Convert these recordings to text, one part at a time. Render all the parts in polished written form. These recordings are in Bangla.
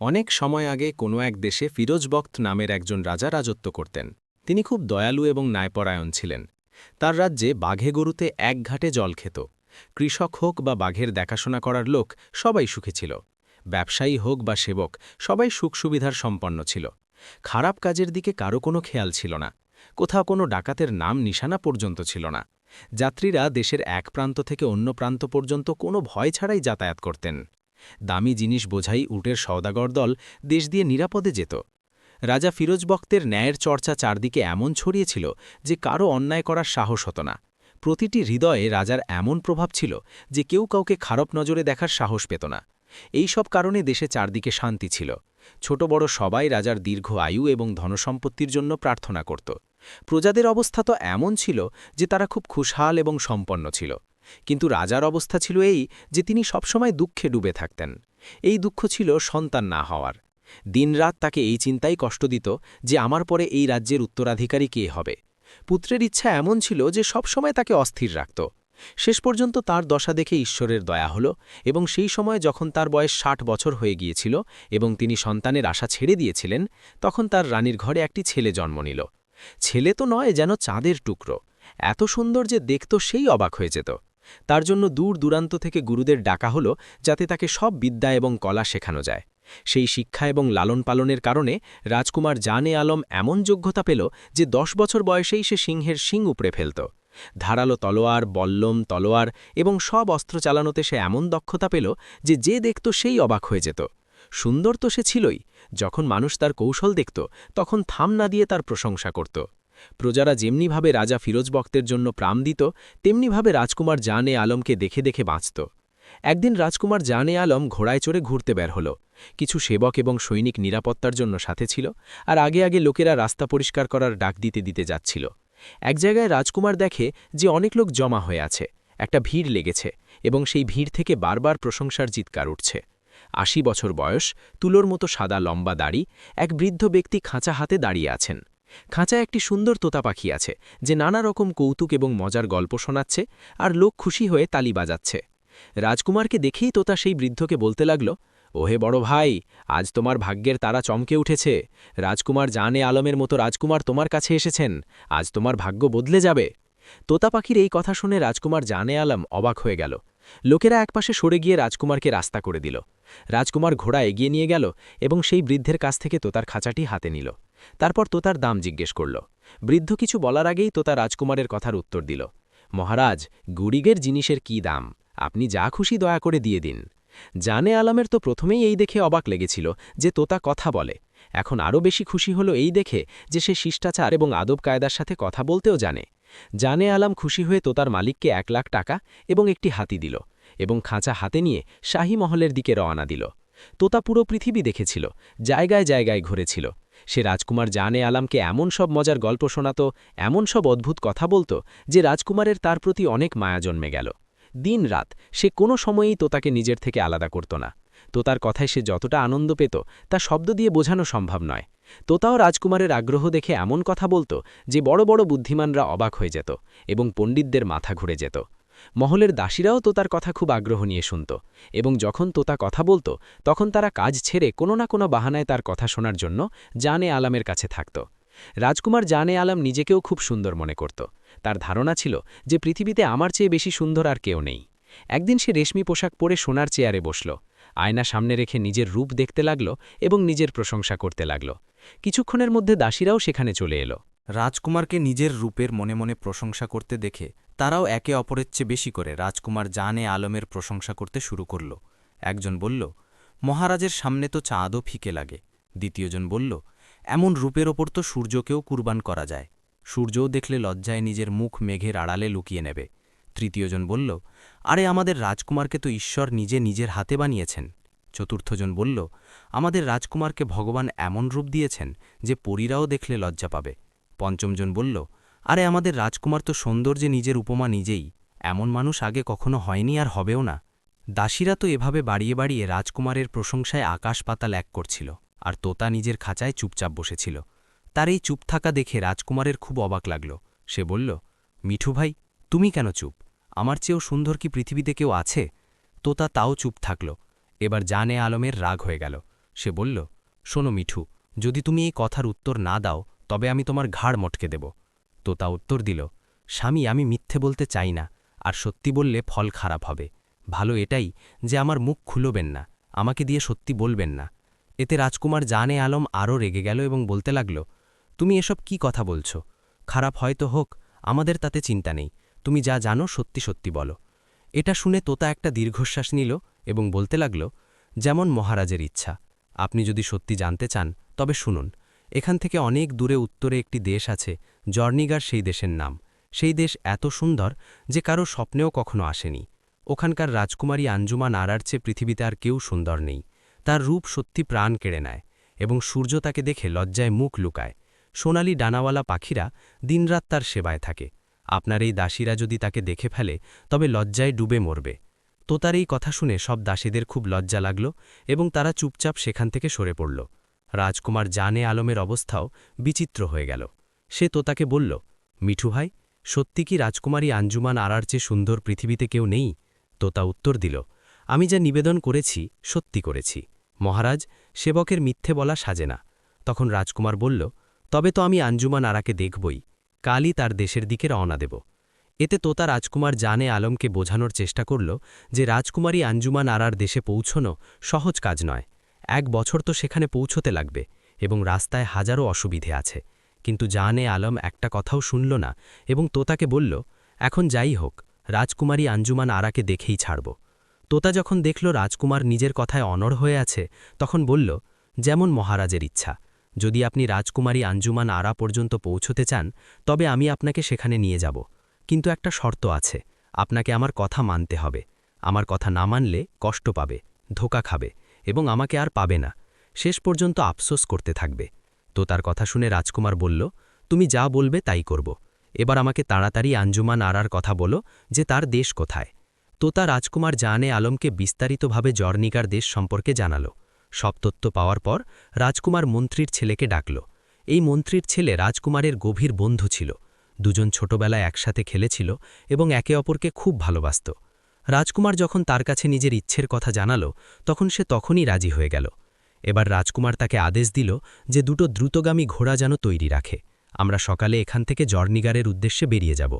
অনেক সময় আগে কোনো এক দেশে ফিরোজ বখত নামের একজন রাজা রাজত্ব করতেন। তিনি খুব দয়ালু এবং ন্যায়পরায়ণ ছিলেন। তার রাজ্যে বাঘে গরুতে এক ঘাটে জল খেত। কৃষক হোক বা বাঘের দেখাশোনা করার লোক, সবাই সুখী ছিল। ব্যবসায়ী হোক বা সেবক, সবাই সুখ সুবিধার সম্পন্ন ছিল। খারাপ কাজের দিকে কারো কোনো খেয়াল ছিল না। কোথাও কোনো ডাকাতের নাম নিশানা পর্যন্ত ছিল না। যাত্রীরা দেশের এক প্রান্ত থেকে অন্য প্রান্ত পর্যন্ত কোনো ভয় ছাড়াই যাতায়াত করতেন। দামি জিনিস বোঝাই উটের সওদাগর দল দেশ দিয়ে নিরাপদে যেত। রাজা ফিরোজ বখতের ন্যায়ের চর্চা চারদিকে এমন ছড়িয়েছিল যে কারও অন্যায় করার সাহস হতো না। প্রতিটি হৃদয়ে রাজার এমন প্রভাব ছিল যে কেউ কাউকে খারাপ নজরে দেখার সাহস পেত না। এই সব কারণে দেশে চারদিকে শান্তি ছিল। ছোট বড় সবাই রাজার দীর্ঘ আয়ু এবং ধনসম্পত্তির জন্য প্রার্থনা করত। প্রজাদের অবস্থা তো এমন ছিল যে তারা খুব খুশহাল এবং সম্পন্ন ছিল। কিন্তু রাজার অবস্থা ছিল এই যে তিনি সবসময় দুঃখে ডুবে থাকতেন। এই দুঃখ ছিল সন্তান না হওয়ার। দিনরাত তাকে এই চিন্তাই কষ্ট দিত যে আমার পরে এই রাজ্যের উত্তরাধিকারী কে হবে। পুত্রের ইচ্ছা এমন ছিল যে সবসময় তাকে অস্থির রাখত। শেষ পর্যন্ত তার দশা দেখে ঈশ্বরের দয়া হল, এবং সেই সময় যখন তার বয়স ৬০ বছর হয়ে গিয়েছিল এবং তিনি সন্তানের আশা ছেড়ে দিয়েছিলেন, তখন তার রানীর ঘরে একটি ছেলে জন্ম নিল। ছেলে তো নয়, যেন চাঁদের টুকরো। এত সুন্দর যে দেখত সেই অবাক হয়ে যেত। তার জন্য দূর দূরান্ত থেকে গুরুদের ডাকা হলো, যাতে তাকে সব বিদ্যা এবং কলা শেখানো যায়। সেই শিক্ষা এবং লালন পালনের কারণে রাজকুমার জানে আলম এমন যোগ্যতা পেল যে ১০ বছর বয়সেই সে সিংহের শিং উপড়ে ফেলত। ধারালো তলোয়ার, বল্লম, তলোয়ার এবং সব অস্ত্র চালানোতে সে এমন দক্ষতা পেল যে যে দেখত সেই অবাক হয়ে যেত। সুন্দর তো সে ছিলই, যখন মানুষ তার কৌশল দেখত তখন থাম না দিয়ে তার প্রশংসা করত। প্রজারা যেমনিভাবে রাজা ফিরোজ বখতের জন্য প্রাণ দিত, তেমনিভাবে রাজকুমার জানে আলমকে দেখে দেখে বাঁচত। একদিন রাজকুমার জানে আলম ঘোড়ায় চড়ে ঘুরতে বের হল। কিছু সেবক এবং সৈনিক নিরাপত্তার জন্য সাথে ছিল, আর আগে আগে লোকেরা রাস্তা পরিষ্কার করার ডাক দিতে দিতে যাচ্ছিল। এক জায়গায় রাজকুমার দেখে যে অনেক লোক জমা হয়ে আছে, একটা ভিড় লেগেছে, এবং সেই ভিড় থেকে বারবার প্রশংসার চিৎকার উঠছে। ৮০ বছর বয়স, তুলোর মতো সাদা লম্বা দাড়ি, এক বৃদ্ধ ব্যক্তি খাঁচা হাতে দাঁড়িয়ে আছেন। খাঁচায় একটি সুন্দর তোতা পাখি আছে যে নানা রকম কৌতুক এবং মজার গল্প শোনাচ্ছে, আর লোক খুশি হয়ে তালি বাজাচ্ছে। রাজকুমারকে দেখেই তোতা সেই বৃদ্ধকে বলতে লাগল, ওহে বড় ভাই, আজ তোমার ভাগ্যের তারা চমকে উঠেছে। রাজকুমার জানে আলমের মতো রাজকুমার তোমার কাছে এসেছেন। আজ তোমার ভাগ্য বদলে যাবে। তোতা পাখির এই কথা শুনে রাজকুমার জানে আলম অবাক হয়ে গেল। লোকেরা একপাশে সরে গিয়ে রাজকুমারকে রাস্তা করে দিল। রাজকুমার ঘোড়া এগিয়ে নিয়ে গেল এবং সেই বৃদ্ধের কাছ থেকে তোতার খাঁচাটি হাতে নিল। তারপর তোতার দাম জিজ্ঞেস করল। বৃদ্ধ কিছু বলার আগেই তোতা রাজকুমারের কথার উত্তর দিল, মহারাজ, গুড়িগের জিনিসের কি দাম, আপনি যা খুশি দয়া করে দিয়ে দিন। জানে আলমের তো প্রথমেই এই দেখে অবাক লেগেছিল যে তোতা কথা বলে। এখন আরও বেশি খুশি হলো এই দেখে যে সে শিষ্টাচার এবং আদব কায়দার সাথে কথা বলতেও জানে। জানে আলম খুশি হয়ে তোতার মালিককে ১ লাখ টাকা এবং একটি হাতি দিল, এবং খাঁচা হাতে নিয়ে শাহী মহলের দিকে রওনা দিল। তোতা পুরো পৃথিবী দেখেছিল, জায়গায় জায়গায় ঘুরেছিল। সে রাজকুমার জানে আলমকে এমন সব মজার গল্প শোনাত, এমন সব অদ্ভুত কথা বলত যে রাজকুমারের তার প্রতি অনেক মায়া জন্মে গেল। দিন রাত সে কোনো সময়েই তোতাকে নিজের থেকে আলাদা করত না। তোতার কথায় সে যতটা আনন্দ পেত তা শব্দ দিয়ে বোঝানো সম্ভব নয়। তোতাও রাজকুমারের আগ্রহ দেখে এমন কথা বলত যে বড় বড় বুদ্ধিমানরা অবাক হয়ে যেত এবং পণ্ডিতদের মাথা ঘুরে যেত। মহলের দাসীরাও তোতার কথা খুব আগ্রহ নিয়ে শুনত, এবং যখন তোতা কথা বলত তখন তারা কাজ ছেড়ে কোনো না কোনো বাহানায় তার কথা শোনার জন্য জানে আলমের কাছে থাকত। রাজকুমার জানে আলম নিজেকেও খুব সুন্দর মনে করত। তার ধারণা ছিল যে পৃথিবীতে আমার চেয়ে বেশি সুন্দর আর কেউ নেই। একদিন সে রেশমি পোশাক পরে সোনার চেয়ারে বসল, আয়না সামনে রেখে নিজের রূপ দেখতে লাগল এবং নিজের প্রশংসা করতে লাগল। কিছুক্ষণের মধ্যে দাসীরাও সেখানে চলে এলো। রাজকুমারকে নিজের রূপের মনে মনে প্রশংসা করতে দেখে তারাও একে অপরের চেয়ে বেশি করে রাজকুমার জানে আলমের প্রশংসা করতে শুরু করল। একজন বলল, মহারাজের সামনে তো চাঁদও ফিকে লাগে। দ্বিতীয়জন বলল, এমন রূপের ওপর তো সূর্যকেও কুরবান করা যায়। সূর্যও দেখলে লজ্জায় নিজের মুখ মেঘের আড়ালে লুকিয়ে নেবে। তৃতীয়জন বলল, আরে আমাদের রাজকুমারকে তো ঈশ্বর নিজে নিজের হাতে বানিয়েছেন। চতুর্থজন বলল, আমাদের রাজকুমারকে ভগবান এমন রূপ দিয়েছেন যে পরীরাও দেখলে লজ্জা পাবে। পঞ্চমজন বলল, আরে আমাদের রাজকুমার তো সৌন্দর্যে নিজের উপমা নিজেই, এমন মানুষ আগে কখনো হয়নি আর হবেও না। দাসীরা তো এভাবে বাড়িয়ে বাড়িয়ে রাজকুমারের প্রশংসায় আকাশ পাতাল এক করছিল, আর তোতা নিজের খাঁচায় চুপচাপ বসেছিল। তার এই চুপ থাকা দেখে রাজকুমারের খুব অবাক লাগল। সে বলল, মিঠু ভাই, তুমি কেন চুপ? আমার চেয়েও সুন্দর কি পৃথিবীতে কেউ আছে? তোতা তাও চুপ থাকল। এবার জানে আলমের রাগ হয়ে গেল। সে বলল, শোনো মিঠু, যদি তুমি এই কথার উত্তর না দাও তবে আমি তোমার ঘাড় মটকে দেব। তোতা উত্তর দিল, স্বামী, আমি মিথ্যে বলতে চাই না, আর সত্যি বললে ফল খারাপ হবে। ভালো এটাই যে আমার মুখ খুলবেন না, আমাকে দিয়ে সত্যি বলবেন না। এতে রাজকুমার জানে আলম আরও রেগে গেল এবং বলতে লাগল, তুমি এসব কি কথা বলছ? খারাপ হয়তো হোক, আমাদের তাতে চিন্তা নেই, তুমি যা জানো সত্যি সত্যি বলো। এটা শুনে তোতা একটা দীর্ঘশ্বাস নিল এবং বলতে লাগল, যেমন মহারাজের ইচ্ছা। আপনি যদি সত্যি জানতে চান তবে শুনুন। এখান থেকে অনেক দূরে উত্তরে একটি দেশ আছে, জর্নিগার সেই দেশের নাম। সেই দেশ এত সুন্দর যে কারো স্বপ্নেও কখনো আসেনি। ওখানকার রাজকুমারী আঞ্জুমান আরার চেয়ে পৃথিবীতে আর কেউ সুন্দর নেই। তার রূপ সত্যি প্রাণ কেড়ে নেয় এবং সূর্য তাকে দেখে লজ্জায় মুখ লুকায়। সোনালি ডানাওয়ালা পাখিরা দিনরাত তার সেবায় থাকে। আপনার এই দাসীরা যদি তাকে দেখে ফেলে তবে লজ্জায় ডুবে মরবে। তোতার এই কথা শুনে সব দাসীদের খুব লজ্জা লাগল এবং তারা চুপচাপ সেখান থেকে সরে পড়ল। রাজকুমার জানে আলমের অবস্থাও বিচিত্র হয়ে গেল। সে তোতাকে বলল, মিঠু ভাই, সত্যি কি রাজকুমারী আঞ্জুমান আরার চেয়ে সুন্দর পৃথিবীতে কেউ নেই? তোতা উত্তর দিল, আমি যা নিবেদন করেছি সত্যি করেছি মহারাজ, সেবকের মিথ্যে বলা সাজে না। তখন রাজকুমার বলল, তবে তো আমি আঞ্জুমান আরাকে দেখবই, কালই তার দেশের দিকে রওনা দেব। এতে তোতা রাজকুমার জানে আলমকে বোঝানোর চেষ্টা করল যে রাজকুমারী আঞ্জুমান আরার দেশে পৌঁছনো সহজ কাজ নয়। 1 বছর তো সেখানে পৌঁছতে লাগবে এবং রাস্তায় হাজারো অসুবিধে আছে। কিন্তু জানে আলম একটা কথাও শুনল না এবং তোতাকে বলল, এখন যাই হোক, রাজকুমারী আঞ্জুমান আরাকে দেখেই ছাড়ব। তোতা যখন দেখল রাজকুমার নিজের কথায় অনড় হয়ে আছে, তখন বলল, যেমন মহারাজের ইচ্ছা। যদি আপনি রাজকুমারী আঞ্জুমান আরা পর্যন্ত পৌঁছতে চান তবে আমি আপনাকে সেখানে নিয়ে যাব। কিন্তু একটা শর্ত আছে, আপনাকে আমার কথা মানতে হবে। আমার কথা না মানলে কষ্ট পাবে, ধোঁকা খাবে এবং আমাকে আর পাবে না। শেষ পর্যন্ত আফসোস করতে থাকবে। তো তার কথা শুনে রাজকুমার বলল, তুমি যা বলবে তাই করব। এবার আমাকে তাড়াতাড়ি আঞ্জুমান আরার কথা বলো যে তার দেশ কোথায়। তোতা রাজকুমার জানে আলমকে বিস্তারিতভাবে জর্নিকার দেশ সম্পর্কে জানাল। সব তথ্য পাওয়ার পর রাজকুমার মন্ত্রীর ছেলেকে ডাকল। এই মন্ত্রীর ছেলে রাজকুমারের গভীর বন্ধু ছিল। দুজন ছোটবেলায় একসাথে খেলেছিল এবং একে অপরকে খুব ভালোবাসত। রাজকুমার যখন তার কাছে নিজের ইচ্ছের কথা জানাল তখন সে তখনই রাজি হয়ে গেল। এবার রাজকুমার তাকে আদেশ দিল যে 2টো দ্রুতগামী ঘোড়া যেন তৈরি রাখে। আমরা সকালে এখান থেকে জর্নিগারের উদ্দেশ্যে বেরিয়ে যাব।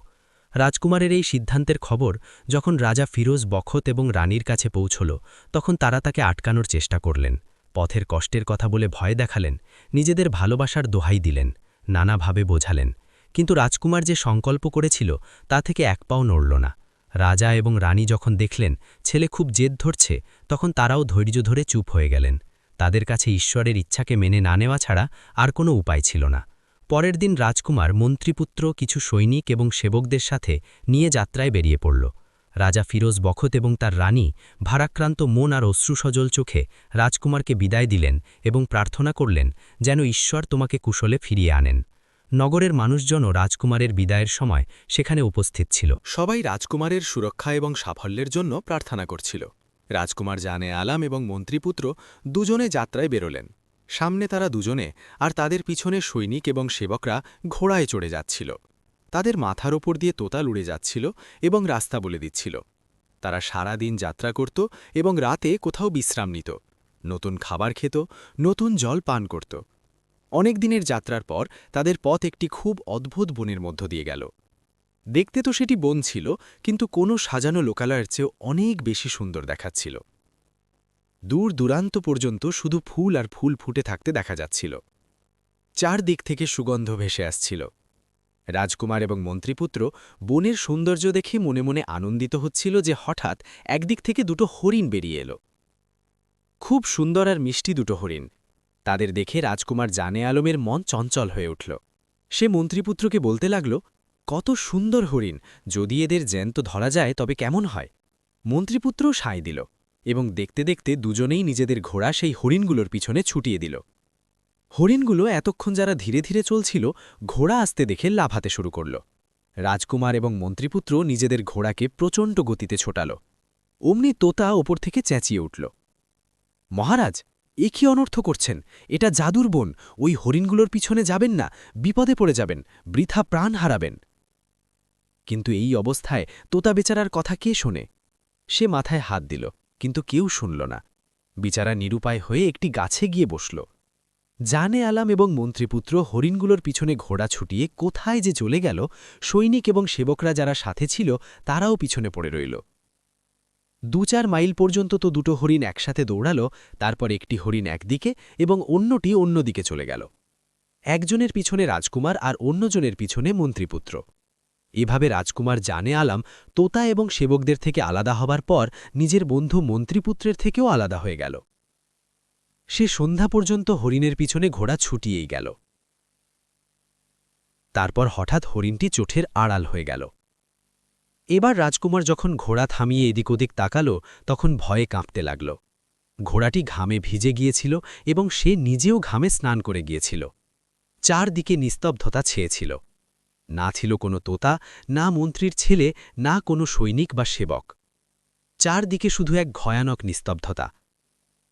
রাজকুমারের এই সিদ্ধান্তের খবর যখন রাজা ফিরোজ বখত এবং রানীর কাছে পৌঁছল তখন তারা তাকে আটকানোর চেষ্টা করলেন। পথের কষ্টের কথা বলে ভয় দেখালেন, নিজেদের ভালোবাসার দোহাই দিলেন, নানাভাবে বোঝালেন। কিন্তু রাজকুমার যে সংকল্প করেছিল তা থেকে এক পাও নড়ল না। রাজা এবং রানী যখন দেখলেন ছেলে খুব জেদ ধরছে তখন তারাও ধৈর্য ধরে চুপ হয়ে গেলেন। তাদের কাছে ঈশ্বরের ইচ্ছাকে মেনে না নেওয়া ছাড়া আর কোনো উপায় ছিল না। পরের দিন রাজকুমার মন্ত্রীপুত্র, কিছু সৈনিক এবং সেবকদের সাথে নিয়ে যাত্রায় বেরিয়ে পড়ল। রাজা ফিরোজ বখত এবং তার রানী ভারাক্রান্ত মন আর অশ্রুসজল চোখে রাজকুমারকে বিদায় দিলেন এবং প্রার্থনা করলেন যেন ঈশ্বর তোমাকে কুশলে ফিরিয়ে আনেন। নগরের মানুষজনও রাজকুমারের বিদায়ের সময় সেখানে উপস্থিত ছিল। সবাই রাজকুমারের সুরক্ষা এবং সাফল্যের জন্য প্রার্থনা করছিল। রাজকুমার জানে আলাম এবং মন্ত্রীপুত্র দুজনে যাত্রায় বেরোলেন। সামনে তারা দুজনে আর তাদের পিছনে সৈনিক এবং সেবকরা ঘোড়ায় চড়ে যাচ্ছিল। তাদের মাথার ওপর দিয়ে তোতা উড়ে যাচ্ছিল এবং রাস্তা বলে দিচ্ছিল। তারা সারা দিন যাত্রা করত এবং রাতে কোথাও বিশ্রাম নিত, নতুন খাবার খেত, নতুন জল পান করত। অনেক দিনের যাত্রার পর তাদের পথ একটি খুব অদ্ভুত বনের মধ্য দিয়ে গেল। দেখতে তো সেটি বন ছিল, কিন্তু কোনো সাজানো লোকালয়ের চেয়েও অনেক বেশি সুন্দর দেখাচ্ছিল। দূর দূরান্ত পর্যন্ত শুধু ফুল আর ফুল ফুটে থাকতে দেখা যাচ্ছিল। চারদিক থেকে সুগন্ধ ভেসে আসছিল। রাজকুমার এবং মন্ত্রীপুত্র বনের সৌন্দর্য দেখে মনে মনে আনন্দিত হচ্ছিল যে হঠাৎ একদিক থেকে 2টো হরিণ বেরিয়ে এলো। খুব সুন্দর আর মিষ্টি 2টো হরিণ। তাদের দেখে রাজকুমার জানে আলমের মন চঞ্চল হয়ে উঠল। সে মন্ত্রীপুত্রকে বলতে লাগল, কত সুন্দর হরিণ, যদি এদের জ্যান্ত ধরা যায় তবে কেমন হয়? মন্ত্রীপুত্রও সায় দিল এবং দেখতে দেখতে দুজনেই নিজেদের ঘোড়া সেই হরিণগুলোর পিছনে ছুটিয়ে দিল। হরিণগুলো এতক্ষণ যারা ধীরে ধীরে চলছিল, ঘোড়া আসতে দেখে লাফাতে শুরু করল। রাজকুমার এবং মন্ত্রীপুত্র নিজেদের ঘোড়াকে প্রচণ্ড গতিতে ছোটাল। অমনি তোতা ওপর থেকে চেঁচিয়ে উঠল, মহারাজ, এ কি অনর্থ করছেন? এটা জাদুর বন, ওই হরিণগুলোর পিছনে যাবেন না, বিপদে পড়ে যাবেন, বৃথা প্রাণ হারাবেন। কিন্তু এই অবস্থায় তোতা বেচারার কথা কে শোনে? সে মাথায় হাত দিল, কিন্তু কেউ শুনল না। বিচারা নিরুপায় হয়ে একটি গাছে গিয়ে বসল। জানে আলাম এবং মন্ত্রীপুত্র হরিণগুলোর পিছনে ঘোড়া ছুটিয়ে কোথায় যে চলে গেল, সৈনিক এবং সেবকরা যারা সাথে ছিল তারাও পিছনে পড়ে রইল। ২-৪ মাইল পর্যন্ত তো দুটো হরিণ একসাথে দৌড়াল, তারপর একটি হরিণ একদিকে এবং অন্যটি অন্যদিকে চলে গেল। একজনের পিছনে রাজকুমার আর অন্যজনের পিছনে মন্ত্রীপুত্র। এভাবে রাজকুমার জানে আলাম তোতা এবং সেবকদের থেকে আলাদা হবার পর নিজের বন্ধু মন্ত্রীপুত্রের থেকেও আলাদা হয়ে গেল। সে সন্ধ্যা পর্যন্ত হরিণের পিছনে ঘোড়া ছুটিয়েই গেল। তারপর হঠাৎ হরিণটি চোখের আড়াল হয়ে গেল। এবার রাজকুমার যখন ঘোড়া থামিয়ে এদিক ওদিক তাকাল, তখন ভয়ে কাঁপতে লাগল। ঘোড়াটি ঘামে ভিজে গিয়েছিল এবং সে নিজেও ঘামে স্নান করে গিয়েছিল। চারদিকে নিস্তব্ধতা ছেয়েছিল। না ছিল কোনো তোতা, না মন্ত্রীর ছেলে, না কোনো সৈনিক বা সেবক। চারদিকে শুধু এক ভয়ানক নিস্তব্ধতা।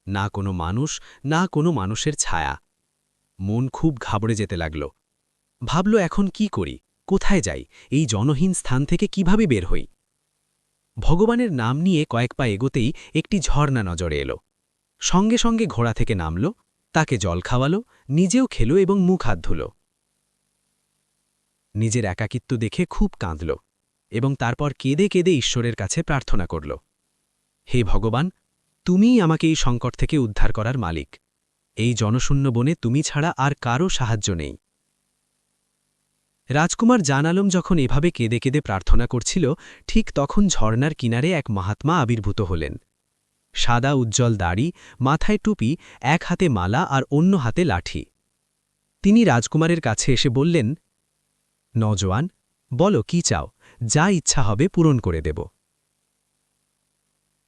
না কোনো মানুষ, না কোনো মানুষের ছায়া। মন খুব ঘাবড়ে যেতে লাগল। ভাবল, এখন কি করি, কোথায় যাই, এই জনহীন স্থান থেকে কিভাবে বের হই। ভগবানের নাম নিয়ে কয়েক পা এগোতেই একটি ঝর্ণা নজরে এলো। সঙ্গে সঙ্গে ঘোড়া থেকে নামল, তাকে জল খাওয়ালো, নিজেও খেল এবং মুখ হাত ধুল। নিজের একাকিত্ব দেখে খুব কাঁদল এবং তারপর কেঁদে কেঁদে ঈশ্বরের কাছে প্রার্থনা করল, হে ভগবান, তুমিই আমাকে এই সংকট থেকে উদ্ধার করার মালিক। এই জনশূন্য বনে তুমি ছাড়া আর কারও সাহায্য নেই। রাজকুমার জান আলম যখন এভাবে কেঁদে কেঁদে প্রার্থনা করছিল, ঠিক তখন ঝর্ণার কিনারে এক মহাত্মা আবির্ভূত হলেন। সাদা উজ্জ্বল দাড়ি, মাথায় টুপি, এক হাতে মালা আর অন্য হাতে লাঠি। তিনি রাজকুমারের কাছে এসে বললেন, নওজোয়ান, বলো কি চাও, যা ইচ্ছা হবে পূরণ করে দেব।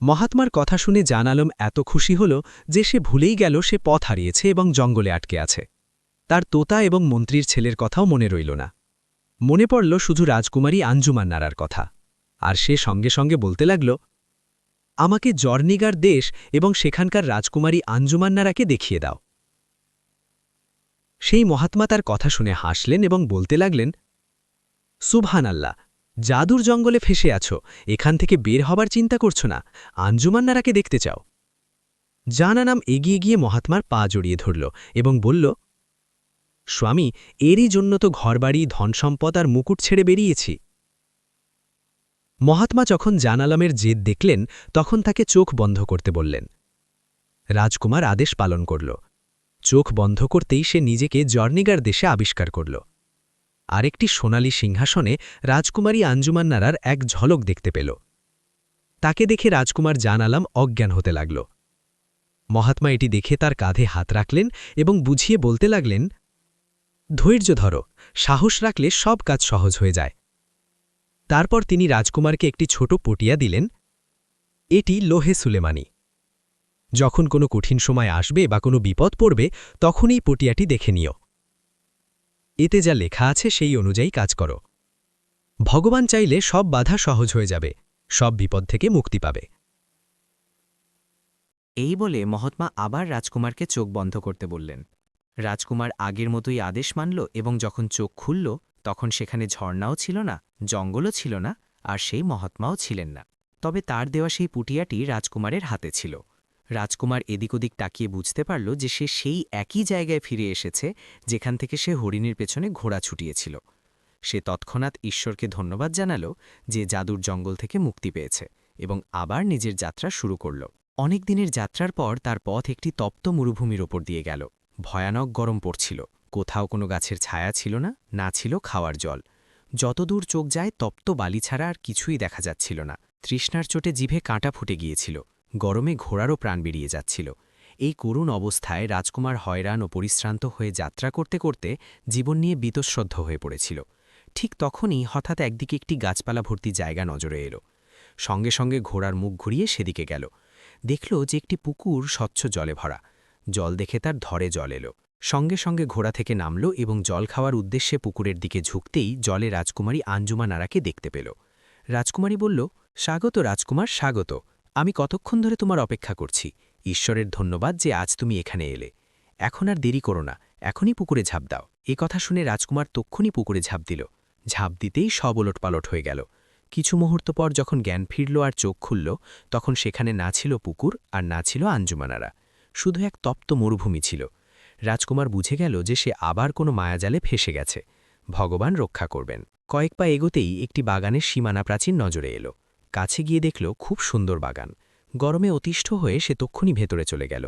মহাত্মার কথা শুনে জান আলম এত খুশি হল যে সে ভুলেই গেল সে পথ হারিয়েছে এবং জঙ্গলে আটকে আছে। তার তোতা এবং মন্ত্রীর ছেলের কথাও মনে রইল না। মনে পড়ল শুধু রাজকুমারী আঞ্জুমান নারার কথা, আর সে সঙ্গে সঙ্গে বলতে লাগল, আমাকে জর্নিগার দেশ এবং সেখানকার রাজকুমারী আঞ্জুমান নারাকে দেখিয়ে দাও। সেই মহাত্মা তার কথা শুনে হাসলেন এবং বলতে লাগলেন, সুবহানাল্লাহ, জাদুর জঙ্গলে ফেসে আছো, এখান থেকে বের হবার চিন্তা করছো না, আঞ্জুমান নারাকে দেখতে চাও। জান আলাম এগিয়ে গিয়ে মহাত্মার পা জড়িয়ে ধরল এবং বলল, স্বামী, এরই জন্য তো ঘরবাড়ি, ধনসম্পদ আর মুকুট ছেড়ে বেরিয়েছি। মহাত্মা যখন জান আলমের জেদ দেখলেন, তখন তাকে চোখ বন্ধ করতে বললেন। রাজকুমার আদেশ পালন করল। চোখ বন্ধ করতেই সে নিজেকে জর্নিগার দেশে আবিষ্কার করল। আরেকটি সোনালী সিংহাসনে রাজকুমারী আঞ্জুমান নারার এক ঝলক দেখতে পেল। তাকে দেখে রাজকুমার জান আলম অজ্ঞান হতে লাগল। মহাত্মা এটি দেখে তার কাঁধে হাত রাখলেন এবং বুঝিয়ে বলতে লাগলেন, ধৈর্য ধরো, সাহস রাখলে সব কাজ সহজ হয়ে যায়। তারপর তিনি রাজকুমারকে একটি ছোট পটিয়া দিলেন। এটি লোহে সুলেমানি। যখন কোনো কঠিন সময় আসবে বা কোনো বিপদ পড়বে, তখন এই পটিয়াটি দেখে নিও। এতে যা লেখা আছে সেই অনুযায়ী কাজ করো। ভগবান চাইলে সব বাধা সহজ হয়ে যাবে, সব বিপদ থেকে মুক্তি পাবে। এই বলে মহাত্মা আবার রাজকুমারকে চোখ বন্ধ করতে বললেন। রাজকুমার আগের মতোই আদেশ মানল এবং যখন চোখ খুলল, তখন সেখানে ঝর্ণাও ছিল না, জঙ্গলও ছিল না, আর সেই মহাত্মাও ছিলেন না। তবে তার দেওয়া সেই পুটিয়াটি রাজকুমারের হাতে ছিল। রাজকুমার এদিক ওদিক তাকিয়ে বুঝতে পারল যে সে সেই একই জায়গায় ফিরে এসেছে যেখান থেকে সে হরিণের পেছনে ঘোড়া ছুটিয়েছিল। সে তৎক্ষণাৎ ঈশ্বরকে ধন্যবাদ জানাল যে জাদুর জঙ্গল থেকে মুক্তি পেয়েছে এবং আবার নিজের যাত্রা শুরু করল। অনেক দিনের যাত্রার পর তার পথ একটি তপ্ত মরুভূমির ওপর দিয়ে গেল। ভয়ানক গরম পড়ছিল, কোথাও কোনো গাছের ছায়া ছিল না, না ছিল খাওয়ার জল। যতদূর চোখ যায় তপ্ত বালি ছাড়া আর কিছুই দেখা যাচ্ছিল না। তৃষ্ণার চোটে জিভে কাঁটা ফুটে গিয়েছিল, গরমে ঘোড়ারও প্রাণ বেরিয়ে যাচ্ছিল। এই করুণ অবস্থায় রাজকুমার হয়রান ও পরিশ্রান্ত হয়ে যাত্রা করতে করতে জীবন নিয়ে বীতশ্রদ্ধ হয়ে পড়েছিল। ঠিক তখনই হঠাৎ একদিকে একটি গাছপালা ভর্তি জায়গা নজরে এলো। সঙ্গে সঙ্গে ঘোড়ার মুখ ঘুরিয়ে সেদিকে গেল। দেখল যে একটি পুকুর স্বচ্ছ জলে ভরা। জল দেখে তার ধরে জল এলো। সঙ্গে সঙ্গে ঘোড়া থেকে নামল এবং জল খাওয়ার উদ্দেশ্যে পুকুরের দিকে ঝুঁকতেই জলে রাজকুমারী আঞ্জুমান নারাকে দেখতে পেল। রাজকুমারী বলল, স্বাগত রাজকুমার, স্বাগত। আমি কতক্ষণ ধরে তোমার অপেক্ষা করছি। ঈশ্বরের ধন্যবাদ যে আজ তুমি এখানে এলে। এখন আর দেরি করো না, এখনই পুকুরে ঝাঁপ দাও। এ কথা শুনে রাজকুমার তক্ষুনি পুকুরে ঝাঁপ দিল। ঝাঁপ দিতেই সব ওলটপালট হয়ে গেল। কিছু মুহূর্ত পর যখন জ্ঞান ফিরল আর চোখ খুলল, তখন সেখানে না ছিল পুকুর আর না ছিল আঞ্জুমানারা, শুধু এক তপ্ত মরুভূমি ছিল। রাজকুমার বুঝে গেল যে সে আবার কোনো মায়াজালে ফেসে গেছে। ভগবান রক্ষা করবেন। কয়েক পা এগোতেই একটি বাগানের সীমানা প্রাচীর নজরে এলো। কাছে গিয়ে দেখল খুব সুন্দর বাগান। গরমে অতিষ্ঠ হয়ে সে তক্ষুনি ভেতরে চলে গেল।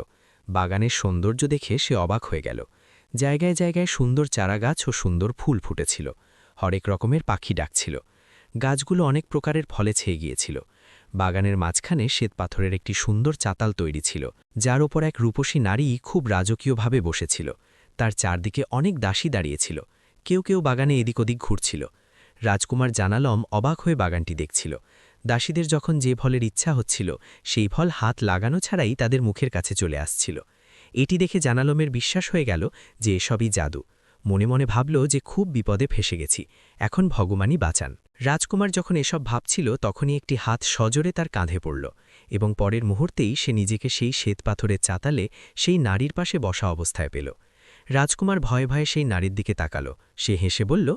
বাগানের সৌন্দর্য দেখে সে অবাক হয়ে গেল। জায়গায় জায়গায় সুন্দর চারাগাছ ও সুন্দর ফুল ফুটেছিল। হরেক রকমের পাখি ডাকছিল। গাছগুলো অনেক প্রকারের ফলে ছেয়ে গিয়েছিল। বাগানের মাঝখানে শ্বেতপাথরের একটি সুন্দর চাতাল তৈরি ছিল, যার ওপর এক রূপসী নারী খুব রাজকীয়ভাবে বসেছিল। তার চারদিকে অনেক দাসী দাঁড়িয়েছিল। কেউ কেউ বাগানে এদিক ওদিক ঘুরছিল। রাজকুমার জানালম অবাক হয়ে বাগানটি দেখছিল। দাসীদের যখন যে ফলের ইচ্ছা হচ্ছিল, সেই ফল হাত লাগানো ছাড়াই তাদের মুখের কাছে চলে আসছিল। এটি দেখে জানালমের বিশ্বাস হয়ে গেল যে এসবই জাদু। মনে মনে ভাবল যে খুব বিপদে ফেসে গেছি, এখন ভগবানই বাঁচান। রাজকুমার যখন এসব ভাবছিল, তখনই একটি হাত সজোরে তার কাঁধে পড়ল, এবং পরের মুহূর্তেই সে নিজেকে সেই শ্বেতপাথরের চাতালে সেই নারীর পাশে বসা অবস্থায় পেল। রাজকুমার ভয়ে ভয়ে সেই নারীর দিকে তাকাল। সে হেসে বলল,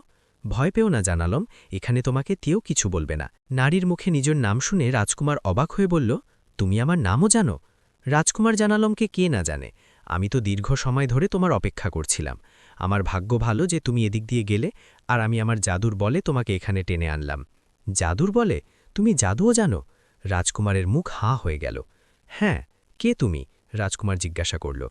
ভয় পেও না জানালম, এখানে তোমাকে কেউ কিছু বলবে না। নারীর মুখে নিজের নাম শুনে রাজকুমার অবাক হয়ে বলল, তুমি আমার নামও জানো? রাজকুমার জানালমকে কে না জানে, আমি তো দীর্ঘ সময় ধরে তোমার অপেক্ষা করছিলাম। আমার ভাগ্য ভালো যে তুমি এদিক দিয়ে গেলে, আর আমি আমার জাদুর বলে তোমাকে এখানে টেনে আনলাম। জাদুর বলে? তুমি জাদুও জানো? রাজকুমারের মুখ হাঁ হয়ে গেল। হ্যাঁ, কে তুমি? রাজকুমার জিজ্ঞাসা করল।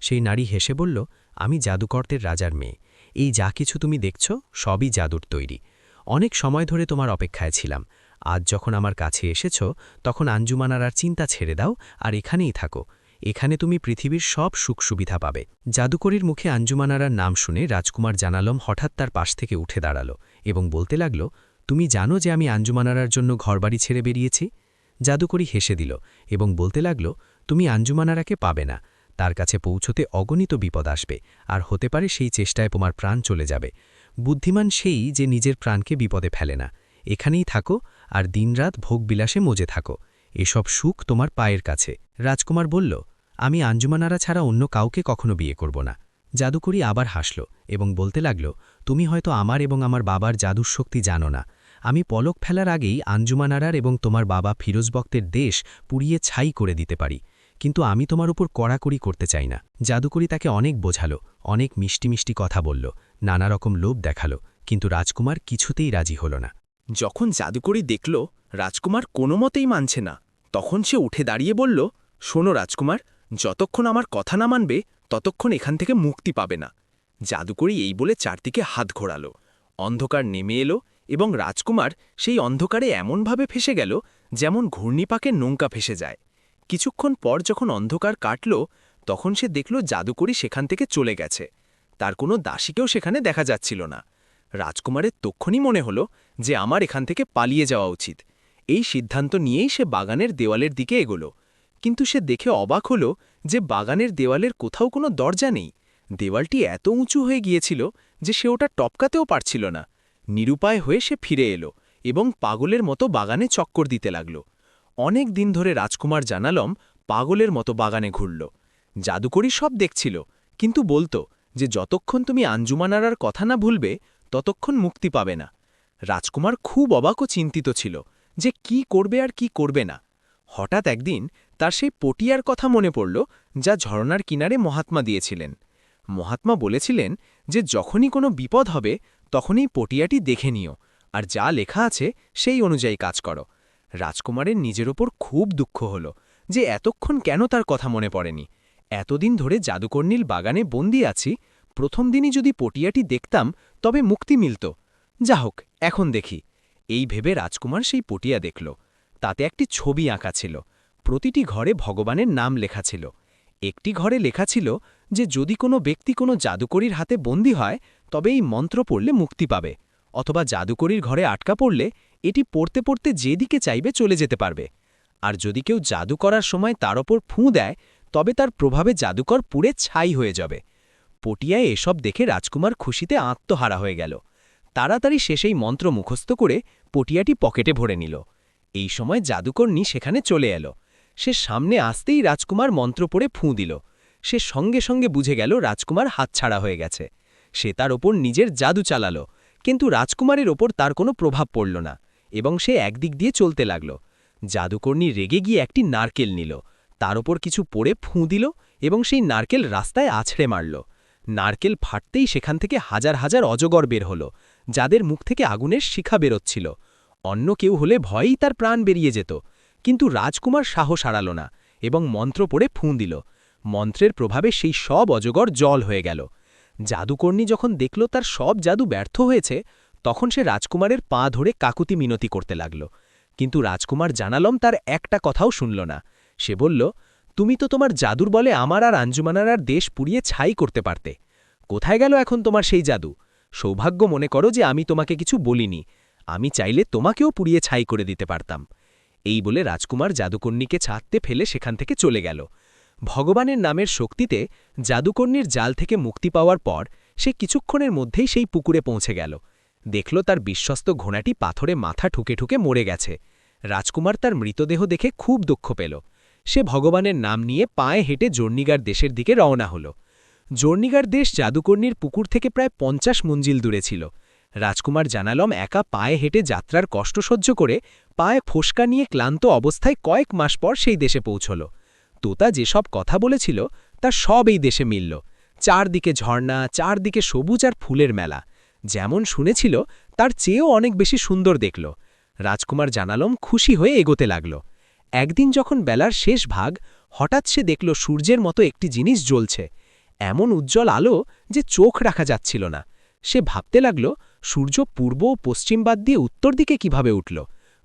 সেই নারী হেসে বলল, আমি জাদুকরদের রাজার মেয়ে। এই যা কিছু তুমি দেখছ, সবই জাদুর তৈরি। অনেক সময় ধরে তোমার অপেক্ষায় ছিলাম। আজ যখন আমার কাছে এসেছ, তখন আঞ্জুমানারার চিন্তা ছেড়ে দাও আর এখানেই থাকো। এখানে তুমি পৃথিবীর সব সুখ সুবিধা পাবে। জাদুকরীর মুখে আঞ্জুমানারার নাম শুনে রাজকুমার জানালম হঠাৎ তার পাশ থেকে উঠে দাঁড়াল এবং বলতে লাগল, তুমি জানো যে আমি আঞ্জুমানারার জন্য ঘরবাড়ি ছেড়ে বেরিয়েছি? জাদুকরী হেসে দিল এবং বলতে লাগল, তুমি আঞ্জুমানারাকে পাবে না। তার কাছে পৌঁছতে অগণিত বিপদ আসবে, আর হতে পারে সেই চেষ্টায় তোমার প্রাণ চলে যাবে। বুদ্ধিমান সেই যে নিজের প্রাণকে বিপদে ফেলে না। এখানেই থাকো আর দিনরাত ভোগবিলাসে মজে থাকো। এসব সুখ তোমার পায়ের কাছে। রাজকুমার বলল, আমি আঞ্জুমানারা ছাড়া অন্য কাউকে কখনো বিয়ে করব না। জাদুকরী আবার হাসল এবং বলতে লাগল, তুমি হয়তো আমার এবং আমার বাবার জাদুর শক্তি জানো না। আমি পলক ফেলার আগেই আঞ্জুমানারার এবং তোমার বাবা ফিরোজ বক্তের দেশ পুড়িয়ে ছাই করে দিতে পারি, কিন্তু আমি তোমার উপর কড়াকড়ি করতে চাই না। জাদুকরী তাকে অনেক বোঝালো, অনেক মিষ্টি মিষ্টি কথা বলল, নানা রকম লোভ দেখালো, কিন্তু রাজকুমার কিছুতেই রাজি হল না। যখন জাদুকরী দেখল রাজকুমার কোনো মতেই মানছে না, তখন সে উঠে দাঁড়িয়ে বলল, শোনো রাজকুমার, যতক্ষণ আমার কথা না মানবে ততক্ষণ এখান থেকে মুক্তি পাবে না। জাদুকরী এই বলে চারদিকে হাত ঘোরাল। অন্ধকার নেমে এলো এবং রাজকুমার সেই অন্ধকারে এমনভাবে ফেসে গেল যেমন ঘূর্ণিপাকে নৌকা ফেসে যায়। কিছুক্ষণ পর যখন অন্ধকার কাটল, তখন সে দেখল জাদুকরী সেখান থেকে চলে গেছে। তার কোনো দাসীকেও সেখানে দেখা যাচ্ছিল না। রাজকুমারের তক্ষুনি মনে হল যে আমার এখান থেকে পালিয়ে যাওয়া উচিত। এই সিদ্ধান্ত নিয়েই সে বাগানের দেওয়ালের দিকে এগোল, কিন্তু সে দেখে অবাক হল যে বাগানের দেওয়ালের কোথাও কোনো দরজা নেই। দেওয়ালটি এত উঁচু হয়ে গিয়েছিল যে সে ওটা টপকাতেও পারছিল না। নিরুপায় হয়ে সে ফিরে এলো এবং পাগলের মতো বাগানে চক্কর দিতে লাগল। অনেক দিন ধরে রাজকুমার জানালম পাগলের মতো বাগানে ঘুরল। জাদুকরী সব দেখছিল, কিন্তু বলতো যে যতক্ষণ তুমি আঞ্জুমানারার কথা না ভুলবে ততক্ষণ মুক্তি পাবে না। রাজকুমার খুব অবাক ও চিন্তিত ছিল যে কি করবে আর কি করবে না। হঠাৎ একদিন তার সেই পটিয়ার কথা মনে পড়ল, যা ঝরনার কিনারে মহাত্মা দিয়েছিলেন। মহাত্মা বলেছিলেন যে যখনই কোনো বিপদ হবে তখনই পটিয়াটি দেখে নিও, আর যা লেখা আছে সেই অনুযায়ী কাজ করো। রাজকুমারের নিজের ওপর খুব দুঃখ হল যে এতক্ষণ কেন তার কথা মনে পড়েনি। এতদিন ধরে জাদুকর্ণীল বাগানে বন্দি আছি, প্রথম দিনই যদি পটিয়াটি দেখতাম তবে মুক্তি মিলত। যা হোক, এখন দেখি। এই ভেবে রাজকুমার সেই পটিয়া দেখল। তাতে একটি ছবি আঁকা ছিল। প্রতিটি ঘরে ভগবানের নাম লেখা ছিল। একটি ঘরে লেখা ছিল যে যদি কোনো ব্যক্তি কোনো জাদুকরীর হাতে বন্দী হয় তবে এই মন্ত্র পড়লে মুক্তি পাবে, অথবা জাদুকরীর ঘরে আটকা পড়লে এটি পড়তে পড়তে যেদিকে চাইবে চলে যেতে পারবে। আর যদি কেউ জাদু করার সময় তার ওপর ফুঁ দেয় তবে তার প্রভাবে জাদুকর পুড়ে ছাই হয়ে যাবে। পটিয়ায় এসব দেখে রাজকুমার খুশিতে আত্মহারা হয়ে গেল। তাড়াতাড়ি সে সেই মন্ত্র মুখস্থ করে পটিয়াটি পকেটে ভরে নিল। এই সময় জাদুকর্ণী সেখানে চলে এলো। সে সামনে আসতেই রাজকুমার মন্ত্র পড়ে ফুঁ দিল। সে সঙ্গে সঙ্গে বুঝে গেল রাজকুমার হাতছাড়া হয়ে গেছে। সে তার ওপর নিজের জাদু চালালো, কিন্তু রাজকুমারের ওপর তার কোনো প্রভাব পড়ল না এবং সে একদিক দিয়ে চলতে লাগল। জাদুকর্ণী রেগে গিয়ে একটি নারকেল নিল, তার ওপর কিছু পড়ে ফুঁ দিল এবং সেই নারকেল রাস্তায় আছড়ে মারল। নারকেল ফাটতেই সেখান থেকে হাজার হাজার অজগর বের হল, যাদের মুখ থেকে আগুনের শিখা বেরোচ্ছিল। অন্য কেউ হলে ভয়েই তার প্রাণ বেরিয়ে যেত, কিন্তু রাজকুমার সাহস হারাল না এবং মন্ত্র পড়ে ফুঁ দিল। মন্ত্রের প্রভাবে সেই সব অজগর জল হয়ে গেল। জাদুকর্ণী যখন দেখল তার সব জাদু ব্যর্থ হয়েছে, তখন সে রাজকুমারের পা ধরে কাকুতি মিনতি করতে লাগল। কিন্তু রাজকুমার জানালম তার একটা কথাও শুনল না। সে বলল, তুমি তো তোমার জাদুর বলে আমার আর আঞ্জুমানারার দেশ পুড়িয়ে ছাই করতে পারতে। কোথায় গেল এখন তোমার সেই জাদু? সৌভাগ্য মনে করো যে আমি তোমাকে কিছু বলিনি। আমি চাইলে তোমাকেও পুড়িয়ে ছাই করে দিতে পারতাম। এই বলে রাজকুমার জাদুকর্ণীকে ছাড়তে ফেলে সেখান থেকে চলে গেল। ভগবানের নামের শক্তিতে জাদুকর্ণীর জাল থেকে মুক্তি পাওয়ার পর সে কিছুক্ষণের মধ্যেই সেই পুকুরে পৌঁছে গেল। দেখল তার বিশ্বস্ত ঘোড়াটি পাথরে মাথা ঠুকে ঠুকে মরে গেছে। রাজকুমার তার মৃতদেহ দেখে খুব দুঃখ পেল। সে ভগবানের নাম নিয়ে পায়ে হেঁটে জর্নিগার দেশের দিকে রওনা হল। জর্নিগার দেশ জাদুকর্ণীর পুকুর থেকে প্রায় 50 মঞ্জিল দূরে ছিল। রাজকুমার জানালম একা পায়ে হেঁটে যাত্রার কষ্ট সহ্য করে পায়ে ফোসকা নিয়ে ক্লান্ত অবস্থায় কয়েক মাস পর সেই দেশে পৌঁছল। তোতা যেসব কথা বলেছিল তা সব এই দেশে মিলল। চারদিকে ঝর্ণা, চারদিকে সবুজ আর ফুলের মেলা। যেমন শুনেছিল তার চেয়েও অনেক বেশি সুন্দর দেখল। রাজকুমার জানালম খুশি হয়ে এগোতে লাগল। একদিন যখন বেলার শেষ ভাগ, হঠাৎ সে দেখল সূর্যের মতো একটি জিনিস জ্বলছে। এমন উজ্জ্বল আলো যে চোখ রাখা যাচ্ছিল না। সে ভাবতে লাগল, সূর্য পূর্ব ও পশ্চিম বাদ দিয়ে উত্তর দিকে কিভাবে উঠল।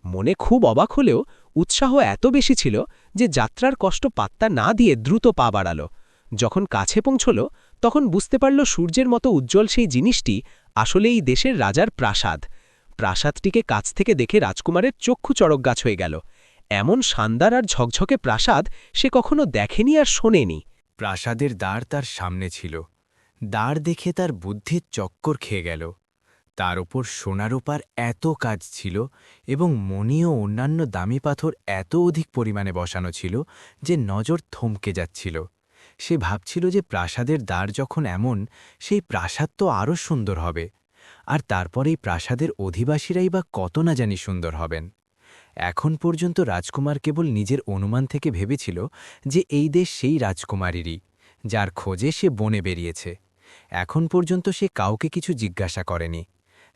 মনে খুব অবাক হলেও উৎসাহ এত বেশি ছিল যে যাত্রার কষ্ট পাত্তা না দিয়ে দ্রুত পা বাড়াল। যখন কাছে পৌঁছল তখন বুঝতে পারল সূর্যের মতো উজ্জ্বল সেই জিনিসটি আসলে এই দেশের রাজার প্রাসাদ। প্রাসাদটিকে কাছ থেকে দেখে রাজকুমারের চক্ষু চড়কগাছ হয়ে গেল। এমন শানদার আর ঝকঝকে প্রাসাদ সে কখনো দেখেনি আর শোনেনি। প্রাসাদের দ্বার তার সামনে ছিল। দ্বার দেখে তার বুদ্ধির চক্কর খেয়ে গেল। তার ওপর সোনারূপার এত কাজ ছিল এবং মণি ও অন্যান্য দামি পাথর এত অধিক পরিমাণে বসানো ছিল যে নজর থমকে যাচ্ছিল। সে ভাবছিল যে প্রাসাদের দ্বার যখন এমন, সেই প্রাসাদ তো আরও সুন্দর হবে। আর তারপর এই প্রাসাদের অধিবাসীরাই বা কত না জানি সুন্দর হবেন। এখন পর্যন্ত রাজকুমার কেবল নিজের অনুমান থেকে ভেবেছিল যে এই দেশ সেই রাজকুমারীরই, যার খোঁজে সে বনে বেরিয়েছে। এখন পর্যন্ত সে কাউকে কিছু জিজ্ঞাসা করেনি।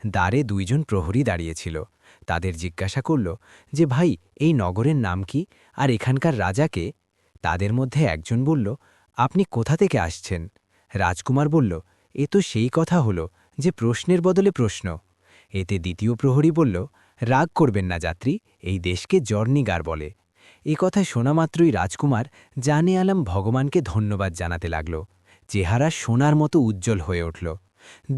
দ্বারে 2 জন প্রহরী দাঁড়িয়েছিল। তাদের জিজ্ঞাসা করল যে, ভাই, এই নগরের নাম কি আর এখানকার রাজাকে? তাদের মধ্যে একজন বলল, আপনি কোথা থেকে আসছেন? রাজকুমার বলল, এ তো সেই কথা হলো যে প্রশ্নের বদলে প্রশ্ন। এতে দ্বিতীয় প্রহরী বলল, রাগ করবেন না যাত্রী, এই দেশকে জর্নিগার বলে। এ কথা শোনা মাত্রই রাজকুমার জানে আলম ভগবানকে ধন্যবাদ জানাতে লাগল। চেহারা সোনার মতো উজ্জ্বল হয়ে উঠল।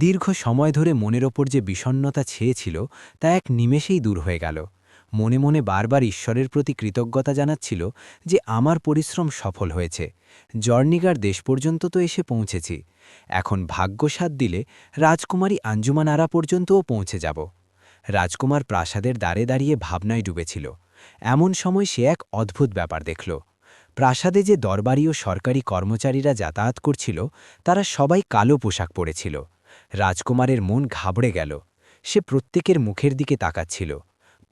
দীর্ঘ সময় ধরে মনের ওপর যে বিষণ্ণতা ছেয়েছিল তা এক নিমেষেই দূর হয়ে গেল। মনে মনে বারবার ঈশ্বরের প্রতি কৃতজ্ঞতা জানাচ্ছিল যে আমার পরিশ্রম সফল হয়েছে। জর্নিগার দেশ পর্যন্ত তো এসে পৌঁছেছি। এখন ভাগ্য সাথ দিলে রাজকুমারী আঞ্জুমান আরা পর্যন্তও পৌঁছে যাব। রাজকুমার প্রাসাদের দ্বারে দাঁড়িয়ে ভাবনায় ডুবেছিল। এমন সময় সে এক অদ্ভুত ব্যাপার দেখল। প্রাসাদে যে দরবারি ও সরকারি কর্মচারীরা যাতায়াত করছিল তারা সবাই কালো পোশাক পরেছিল। রাজকুমারের মন ঘাবড়ে গেল। সে প্রত্যেকের মুখের দিকে তাকাচ্ছিল,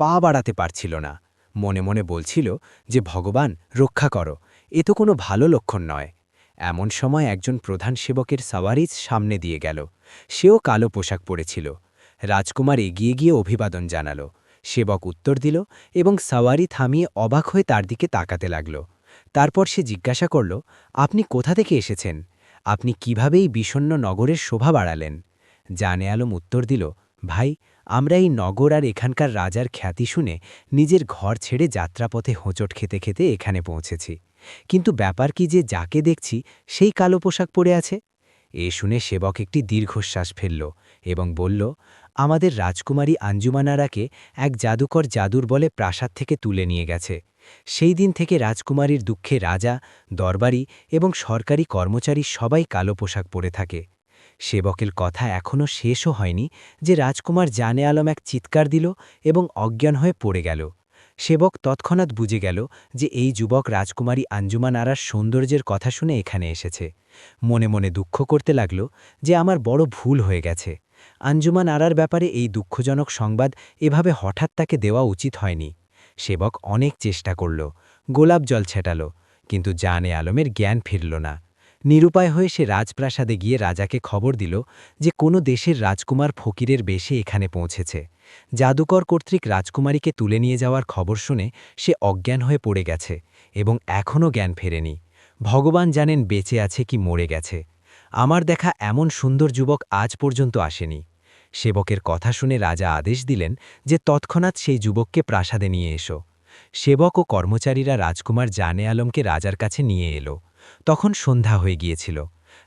পা বাড়াতে পারছিল না। মনে মনে বলছিল যে, ভগবান রক্ষা করো, এ তো কোনো ভালো লক্ষণ নয়। এমন সময় একজন প্রধান সেবকের সাওয়ারিজ সামনে দিয়ে গেল। সেও কালো পোশাক পরেছিল। রাজকুমার এগিয়ে গিয়ে অভিবাদন জানাল। সেবক উত্তর দিল এবং সাওয়ারি থামিয়ে অবাক হয়ে তার দিকে তাকাতে লাগল। তারপর সে জিজ্ঞাসা করল, আপনি কোথা থেকে এসেছেন? আপনি কিভাবে এই বিষণ্ণ নগরের শোভা বাড়ালেন? জানে আলম উত্তর দিল, ভাই, আমরা এই নগর আর এখানকার রাজার খ্যাতি শুনে নিজের ঘর ছেড়ে যাত্রাপথে হোঁচট খেতে খেতে এখানে পৌঁছেছি। কিন্তু ব্যাপার কি যে যাকে দেখছি সেই কালো পোশাক পরে আছে? এ শুনে সেবক একটি দীর্ঘশ্বাস ফেলল এবং বলল, আমাদের রাজকুমারী আঞ্জুমান আরাকে এক জাদুকর জাদুর বলে প্রাসাদ থেকে তুলে নিয়ে গেছে। সেই দিন থেকে রাজকুমারীর দুঃখে রাজা, দরবারি এবং সরকারি কর্মচারী সবাই কালো পোশাক পরে থাকে। সেবকের কথা এখনও শেষও হয়নি যে রাজকুমার জানে আলম এক চিৎকার দিল এবং অজ্ঞান হয়ে পড়ে গেল। সেবক তৎক্ষণাৎ বুঝে গেল যে এই যুবক রাজকুমারী আঞ্জুমান আরার সৌন্দর্যের কথা শুনে এখানে এসেছে। মনে মনে দুঃখ করতে লাগল যে আমার বড় ভুল হয়ে গেছে। আঞ্জুমান আরার ব্যাপারে এই দুঃখজনক সংবাদ এভাবে হঠাৎ তাকে দেওয়া উচিত হয়নি। সেবক অনেক চেষ্টা করল, গোলাপ জল ছেটাল, কিন্তু জানে আলমের জ্ঞান ফিরল না। নিরুপায় হয়ে সে রাজপ্রাসাদে গিয়ে রাজাকে খবর দিল যে কোনো দেশের রাজকুমার ফকিরের বেশে এখানে পৌঁছেছে। জাদুকর কর্তৃক রাজকুমারীকে তুলে নিয়ে যাওয়ার খবর শুনে সে অজ্ঞান হয়ে পড়ে গেছে এবং এখনও জ্ঞান ফেরেনি। ভগবান জানেন বেঁচে আছে কি মরে গেছে। আমার দেখা এমন সুন্দর যুবক আজ পর্যন্ত আসেনি। সেবকের কথা শুনে রাজা আদেশ দিলেন যে তৎক্ষণাৎ সেই যুবককে প্রাসাদে নিয়ে এসো। সেবক ও কর্মচারীরা রাজকুমার জানে আলমকে রাজার কাছে নিয়ে এলো। তখন সন্ধ্যা হয়ে গিয়েছিল।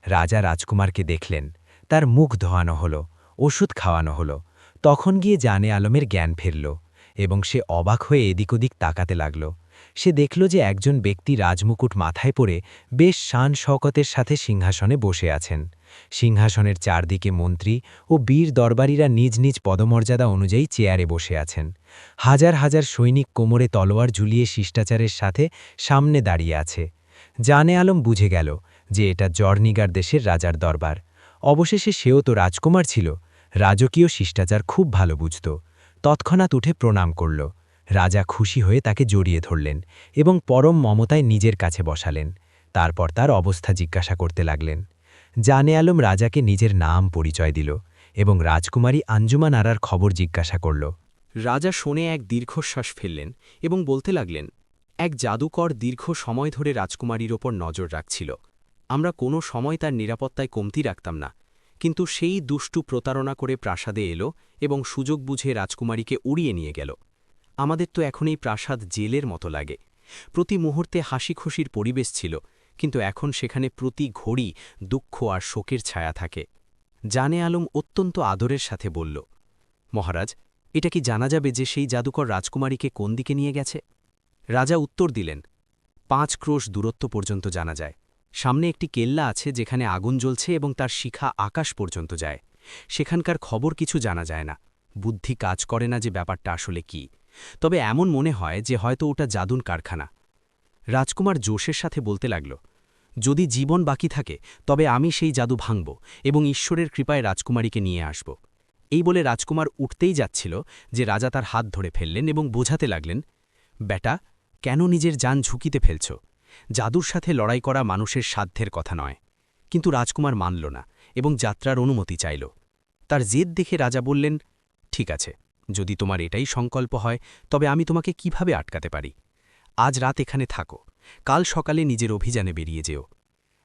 রাজা রাজকুমারকে দেখলেন, তার মুখ ধোয়ানো হলো, ওষুধ খাওয়ানো হলো। তখন গিয়ে জানে আলমের জ্ঞান ফিরল এবং সে অবাক হয়ে এদিক ওদিক তাকাতে লাগল। সে দেখল যে একজন ব্যক্তি রাজমুকুট মাথায় পরে বেশ শান শওকতের সাথে সিংহাসনে বসে আছেন। সিংহাসনের চারদিকে মন্ত্রী ও বীর দরবারীরা নিজ নিজ পদমর্যাদা অনুযায়ী চেয়ারে বসে আছেন। হাজার হাজার সৈনিক কোমরে তলোয়ার ঝুলিয়ে শিষ্টাচারের সাথে সামনে দাঁড়িয়ে আছে। জানে আলম বুঝে গেল যে এটা জর্নিগার দেশের রাজার দরবার। অবশেষে সেও তো রাজকুমার ছিল, রাজকীয় শিষ্টাচার খুব ভালো বুঝত। তৎক্ষণাৎ উঠে প্রণাম করল। রাজা খুশি হয়ে তাকে জড়িয়ে ধরলেন এবং পরম মমতায় নিজের কাছে বসালেন। তারপর তার অবস্থা জিজ্ঞাসা করতে লাগলেন। জানে আলম রাজাকে নিজের নাম পরিচয় দিল এবং রাজকুমারী আঞ্জুমান আরার খবর জিজ্ঞাসা করল। রাজা শুনে এক দীর্ঘশ্বাস ফেললেন এবং বলতে লাগলেন, এক জাদুকর দীর্ঘ সময় ধরে রাজকুমারীর ওপর নজর রাখছিল। আমরা কোনো সময় তার নিরাপত্তায় কমতি রাখতাম না, কিন্তু সেই দুষ্টু প্রতারণা করে প্রাসাদে এলো এবং সুযোগ বুঝে রাজকুমারীকে উড়িয়ে নিয়ে গেল। আমাদের তো এখন এই প্রাসাদ জেলের মতো লাগে। প্রতি মুহূর্তে হাসি খুশির পরিবেশ ছিল, কিন্তু এখন সেখানে প্রতি ঘড়ি দুঃখ আর শোকের ছায়া থাকে। জানে আলম অত্যন্ত আদরের সাথে বলল, মহারাজ, এটা কি জানা যাবে যে সেই জাদুকর রাজকুমারীকে কোন দিকে নিয়ে গেছে? রাজা উত্তর দিলেন, 5 ক্রোশ দূরত্ব পর্যন্ত জানা যায়। সামনে একটি কেল্লা আছে যেখানে আগুন জ্বলছে এবং তার শিখা আকাশ পর্যন্ত যায়। সেখানকার খবর কিছু জানা যায় না, বুদ্ধি কাজ করে না যে ব্যাপারটা আসলে কি। তবে এমন মনে হয় যে হয়তো ওটা জাদুর কারখানা। রাজকুমার জোশের সাথে বলতে লাগল, যদি জীবন বাকি থাকে তবে আমি সেই জাদু ভাঙব এবং ঈশ্বরের কৃপায় রাজকুমারীকে নিয়ে আসব। এই বলে রাজকুমার উঠতেই যাচ্ছিল যে রাজা তার হাত ধরে ফেললেন এবং বোঝাতে লাগলেন, বেটা, কেন নিজের জান ঝুঁকিতে ফেলছ? জাদুর সাথে লড়াই করা মানুষের সাধ্যের কথা নয়। কিন্তু রাজকুমার মানল না এবং যাত্রার অনুমতি চাইল। তার জেদ দেখে রাজা বললেন, ঠিক আছে, যদি তোমার এটাই সংকল্প হয় তবে আমি তোমাকে কিভাবে আটকাতে পারি? আজ রাত এখানে থাকো, কাল সকালে নিজের অভিযানে বেরিয়ে যেও।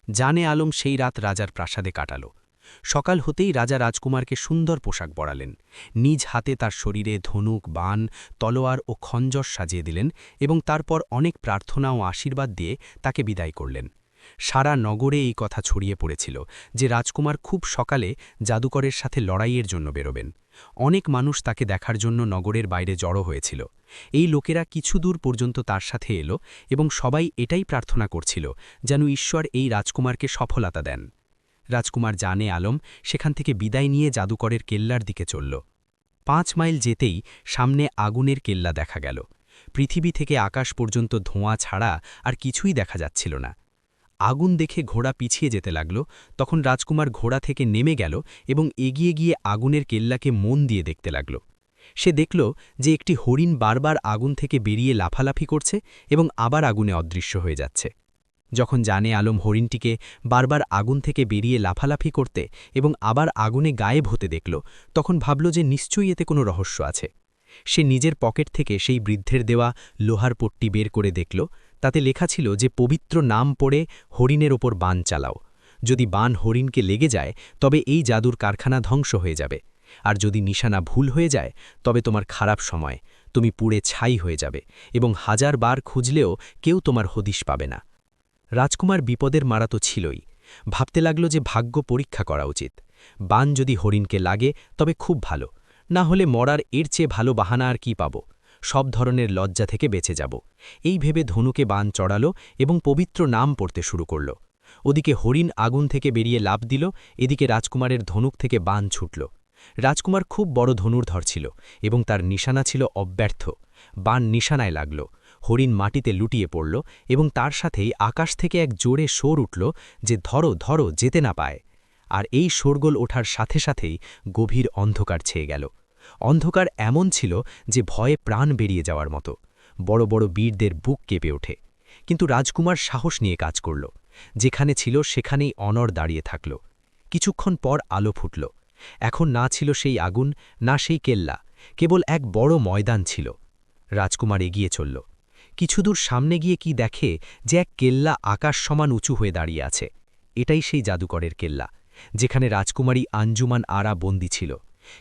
জানে আলম সেই রাত রাজার প্রাসাদে কাটাল। সকাল হতেই রাজা রাজকুমারকে সুন্দর পোশাক পরালেন, নিজ হাতে তার শরীরে ধনুক, বাণ, তলোয়ার ও খঞ্জর সাজিয়ে দিলেন এবং তারপর অনেক প্রার্থনা ও আশীর্বাদ দিয়ে তাকে বিদায় করলেন। সারা নগরে এই কথা ছড়িয়ে পড়েছিল যে রাজকুমার খুব সকালে জাদুকরের সাথে লড়াইয়ের জন্য বেরোবেন। অনেক মানুষ তাকে দেখার জন্য নগরের বাইরে জড়ো হয়েছিল। এই লোকেরা কিছু দূর পর্যন্ত তার সাথে এলো এবং সবাই এটাই প্রার্থনা করছিল যেন ঈশ্বর এই রাজকুমারকে সফলতা দেন। রাজকুমার জানে আলম সেখান থেকে বিদায় নিয়ে জাদুকরের কেল্লার দিকে চলল। 5 মাইল যেতেই সামনে আগুনের কেল্লা দেখা গেল। পৃথিবী থেকে আকাশ পর্যন্ত ধোঁয়া ছাড়া আর কিছুই দেখা যাচ্ছিল না। আগুন দেখে ঘোড়া পিছিয়ে যেতে লাগল। তখন রাজকুমার ঘোড়া থেকে নেমে গেল এবং এগিয়ে গিয়ে আগুনের কেল্লাকে মন দিয়ে দেখতে লাগল। সে দেখল যে একটি হরিণ বারবার আগুন থেকে বেরিয়ে লাফালাফি করছে এবং আবার আগুনে অদৃশ্য হয়ে যাচ্ছে। যখন জানে আলম হরিণটিকে বারবার আগুন থেকে বেরিয়ে লাফালাফি করতে এবং আবার আগুনে গায়েব হতে দেখল, তখন ভাবল যে নিশ্চয়ই এতে কোনো রহস্য আছে। সে নিজের পকেট থেকে সেই বৃদ্ধের দেওয়া লোহার পট্টি বের করে দেখল। তাতে লেখা ছিল যে পবিত্র নাম পড়ে হরিণের ওপর বাণ চালাও। যদি বাণ হরিণকে লেগে যায় তবে এই জাদুর কারখানা ধ্বংস হয়ে যাবে, আর যদি নিশানা ভুল হয়ে যায় তবে তোমার খারাপ সময়, তুমি পুড়ে ছাই হয়ে যাবে এবং 1000 বার খুঁজলেও কেউ তোমার হদিশ পাবে না। রাজকুমার বিপদের মারা তো ছিলই, ভাবতে লাগল যে ভাগ্য পরীক্ষা করা উচিত। বাণ যদি হরিণকে লাগে তবে খুব ভালো, না হলে মরার এর চেয়ে ভালো বাহানা আর কি পাব? সব ধরনের লজ্জা থেকে বেঁচে যাব। এই ভেবে ধনুকে বাণ চড়াল এবং পবিত্র নাম পড়তে শুরু করল। ওদিকে হরিণ আগুন থেকে বেরিয়ে লাফ দিল, এদিকে রাজকুমারের ধনুক থেকে বাণ ছুটল। রাজকুমার খুব বড় ধনুর্ধর ছিল এবং তার নিশানা ছিল অব্যর্থ। বাণ নিশানায় লাগল, হরিণ মাটিতে লুটিয়ে পড়ল এবং তার সাথেই আকাশ থেকে এক জোরে সোর উঠল যে ধরো ধরো, যেতে না পায়। আর এই শোরগোল ওঠার সাথে সাথেই গভীর অন্ধকার ছেয়ে গেল। অন্ধকার এমন ছিল যে ভয়ে প্রাণ বেরিয়ে যাওয়ার মতো। বড় বড় বীরদের বুক কেঁপে ওঠে। কিন্তু রাজকুমার সাহস নিয়ে কাজ করল। যেখানে ছিল সেখানেই অনড় দাঁড়িয়ে থাকল। কিছুক্ষণ পর আলো ফুটল। এখন না ছিল সেই আগুন, না সেই কেল্লা, কেবল এক বড় ময়দান ছিল। রাজকুমার এগিয়ে চলল। কিছুদূর সামনে গিয়ে কি দেখে যে এক কেল্লা আকাশ সমান উঁচু হয়ে দাঁড়িয়ে আছে। এটাই সেই জাদুকরের কেল্লা, যেখানে রাজকুমারী আঞ্জুমান আরা বন্দী ছিল।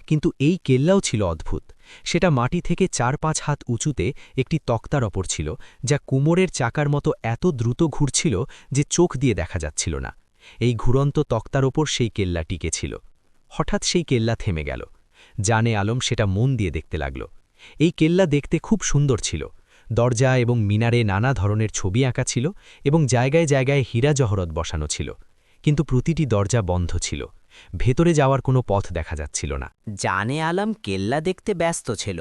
কিন্তু এই কেল্লাও ছিল অদ্ভুত। সেটা মাটি থেকে ৪-৫ হাত উঁচুতে একটি তক্তার ওপর ছিল, যা কুমোরের চাকার মতো এত দ্রুত ঘুরছিল যে চোখ দিয়ে দেখা যাচ্ছিল না। এই ঘুরন্ত তক্তার ওপর সেই কেল্লা টিকে ছিল। হঠাৎ সেই কেল্লা থেমে গেল। জানে আলম সেটা মন দিয়ে দেখতে লাগল। এই কেল্লা দেখতে খুব সুন্দর ছিল। দরজা এবং মিনারে নানা ধরনের ছবি আঁকা ছিল এবং জায়গায় জায়গায় হীরা জহরত বসানো ছিল। কিন্তু প্রতিটি দরজা বন্ধ ছিল। ভেতরে যাওয়ার কোনো পথ দেখা যাচ্ছিল না। জানে আলম কেল্লা দেখতে ব্যস্ত ছিল।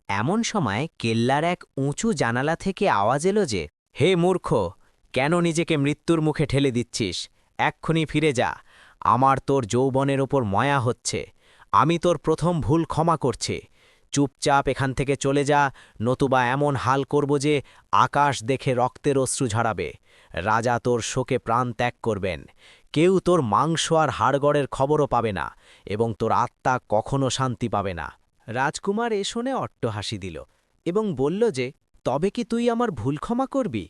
এমন সময় কেল্লার এক উঁচু জানালা থেকে আওয়াজ এলো যে, হে মূর্খ, কেন নিজেকে মৃত্যুর মুখে ঠেলে দিচ্ছিস? এক্ষুনি ফিরে যা। আমার তোর যৌবনের ওপর ময়া হচ্ছে। আমি তোর প্রথম ভুল ক্ষমা করছি। চুপচাপ এখান থেকে চলে যা, নতুবা এমন হাল করব যে আকাশ দেখে রক্তের অশ্রু ঝরাবে। রাজা তোর শোকে প্রাণ ত্যাগ করবেন। কেউ তোর মাংস আর হাড়গড়ের খবরও পাবে না এবং তোর আত্মা কখনো শান্তি পাবে না। রাজকুমার এ শুনে অট্টহাসি দিল এবং বলল যে, তবে কি তুই আমার ভুল ক্ষমা করবি?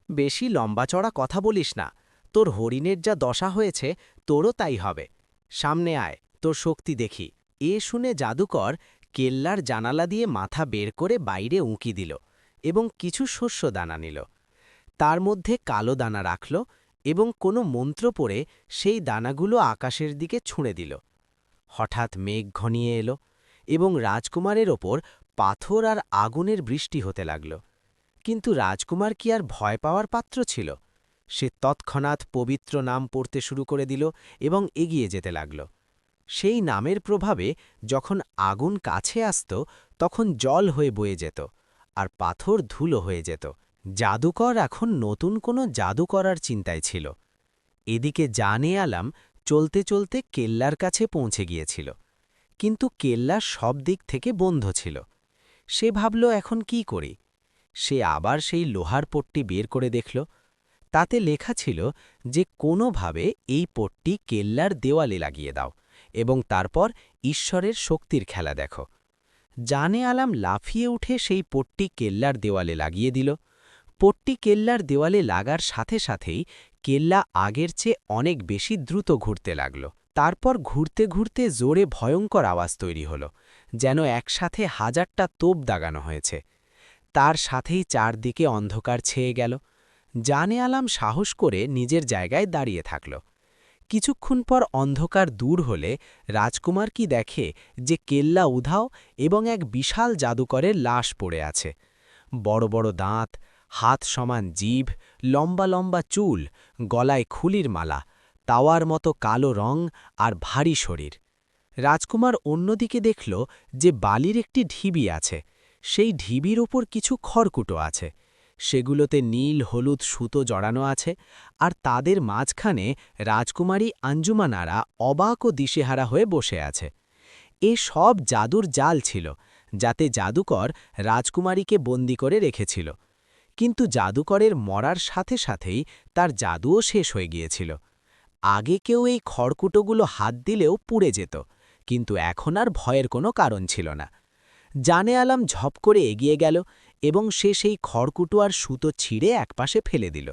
বেশি লম্বাচড়া কথা বলিস না। তোর হরিণের যা দশা হয়েছে তোরও তাই হবে। সামনে আয়, তোর শক্তি দেখি। এ শুনে জাদুকর কেল্লার জানালা দিয়ে মাথা বের করে বাইরে উঁকি দিল এবং কিছু শস্য দানা নিল। তার মধ্যে কালো দানা রাখল এবং কোনো মন্ত্র পড়ে সেই দানাগুলো আকাশের দিকে ছুঁড়ে দিল। হঠাৎ মেঘ ঘনিয়ে এলো এবং রাজকুমারের ওপর পাথর আর আগুনের বৃষ্টি হতে লাগল। কিন্তু রাজকুমার কি আর ভয় পাওয়ার পাত্র ছিল? সে তৎক্ষণাৎ পবিত্র নাম পড়তে শুরু করে দিল এবং এগিয়ে যেতে লাগল। সেই নামের প্রভাবে যখন আগুন কাছে আসত তখন জল হয়ে বয়ে যেত আর পাথর ধুলো হয়ে যেত। জাদুকর এখন নতুন কোনো জাদু করার চিন্তায় ছিল। এদিকে জানে আলম চলতে চলতে কেল্লার কাছে পৌঁছে গিয়েছিল, কিন্তু কেল্লা সব দিক থেকে বন্ধ ছিল। সে ভাবল, এখন কি করি? সে আবার সেই লোহার পট্টি বের করে দেখল। তাতে লেখা ছিল যে কোনোভাবে এই পট্টি কেল্লার দেওয়ালে লাগিয়ে দাও এবং তারপর ঈশ্বরের শক্তির খেলা দেখো। জানে আলম লাফিয়ে উঠে সেই পট্টি কেল্লার দেওয়ালে লাগিয়ে দিল। পট্টি কেল্লার দেওয়ালে লাগার সাথে সাথেই কেল্লা আগের চেয়ে অনেক বেশি দ্রুত ঘুরতে লাগল। তারপর ঘুরতে ঘুরতে জোরে ভয়ঙ্কর আওয়াজ তৈরি হল, যেন একসাথে 1000টা তোপ দাগানো হয়েছে। তার সাথেই চারদিকে অন্ধকার ছেয়ে গেল। জানে আলম সাহস করে নিজের জায়গায় দাঁড়িয়ে থাকল। কিছুক্ষণ পর অন্ধকার দূর হলে রাজকুমার কি দেখে যে কেল্লা উধাও এবং এক বিশাল জাদুকরের লাশ পড়ে আছে। বড় বড় দাঁত, হাত সমান জিভ, লম্বা লম্বা চুল, গলায় খুলির মালা, তাওয়ার মতো কালো রং আর ভারী শরীর। রাজকুমার অন্যদিকে দেখল যে বালির একটি ঢিবি আছে। সেই ঢিবির ওপর কিছু খড়কুটো আছে। সেগুলোতে নীল হলুদ সুতো জড়ানো আছে আর তাদের মাঝখানে রাজকুমারী আঞ্জুমান আরা অবাক ও দিশেহারা হয়ে বসে আছে। এ সব জাদুর জাল ছিল, যাতে জাদুকর রাজকুমারীকে বন্দী করে রেখেছিল। কিন্তু জাদুকরের মরার সাথে সাথেই তার জাদুও শেষ হয়ে গিয়েছিল। আগে কেউ এই খড়কুটোগুলো হাত দিলেও পুড়ে যেত, কিন্তু এখন আর ভয়ের কোনো কারণ ছিল না। জানে আলম ঝপ করে এগিয়ে গেল এবং সে সেই খড়কুটো আর সুতো ছিঁড়ে একপাশে ফেলে দিল।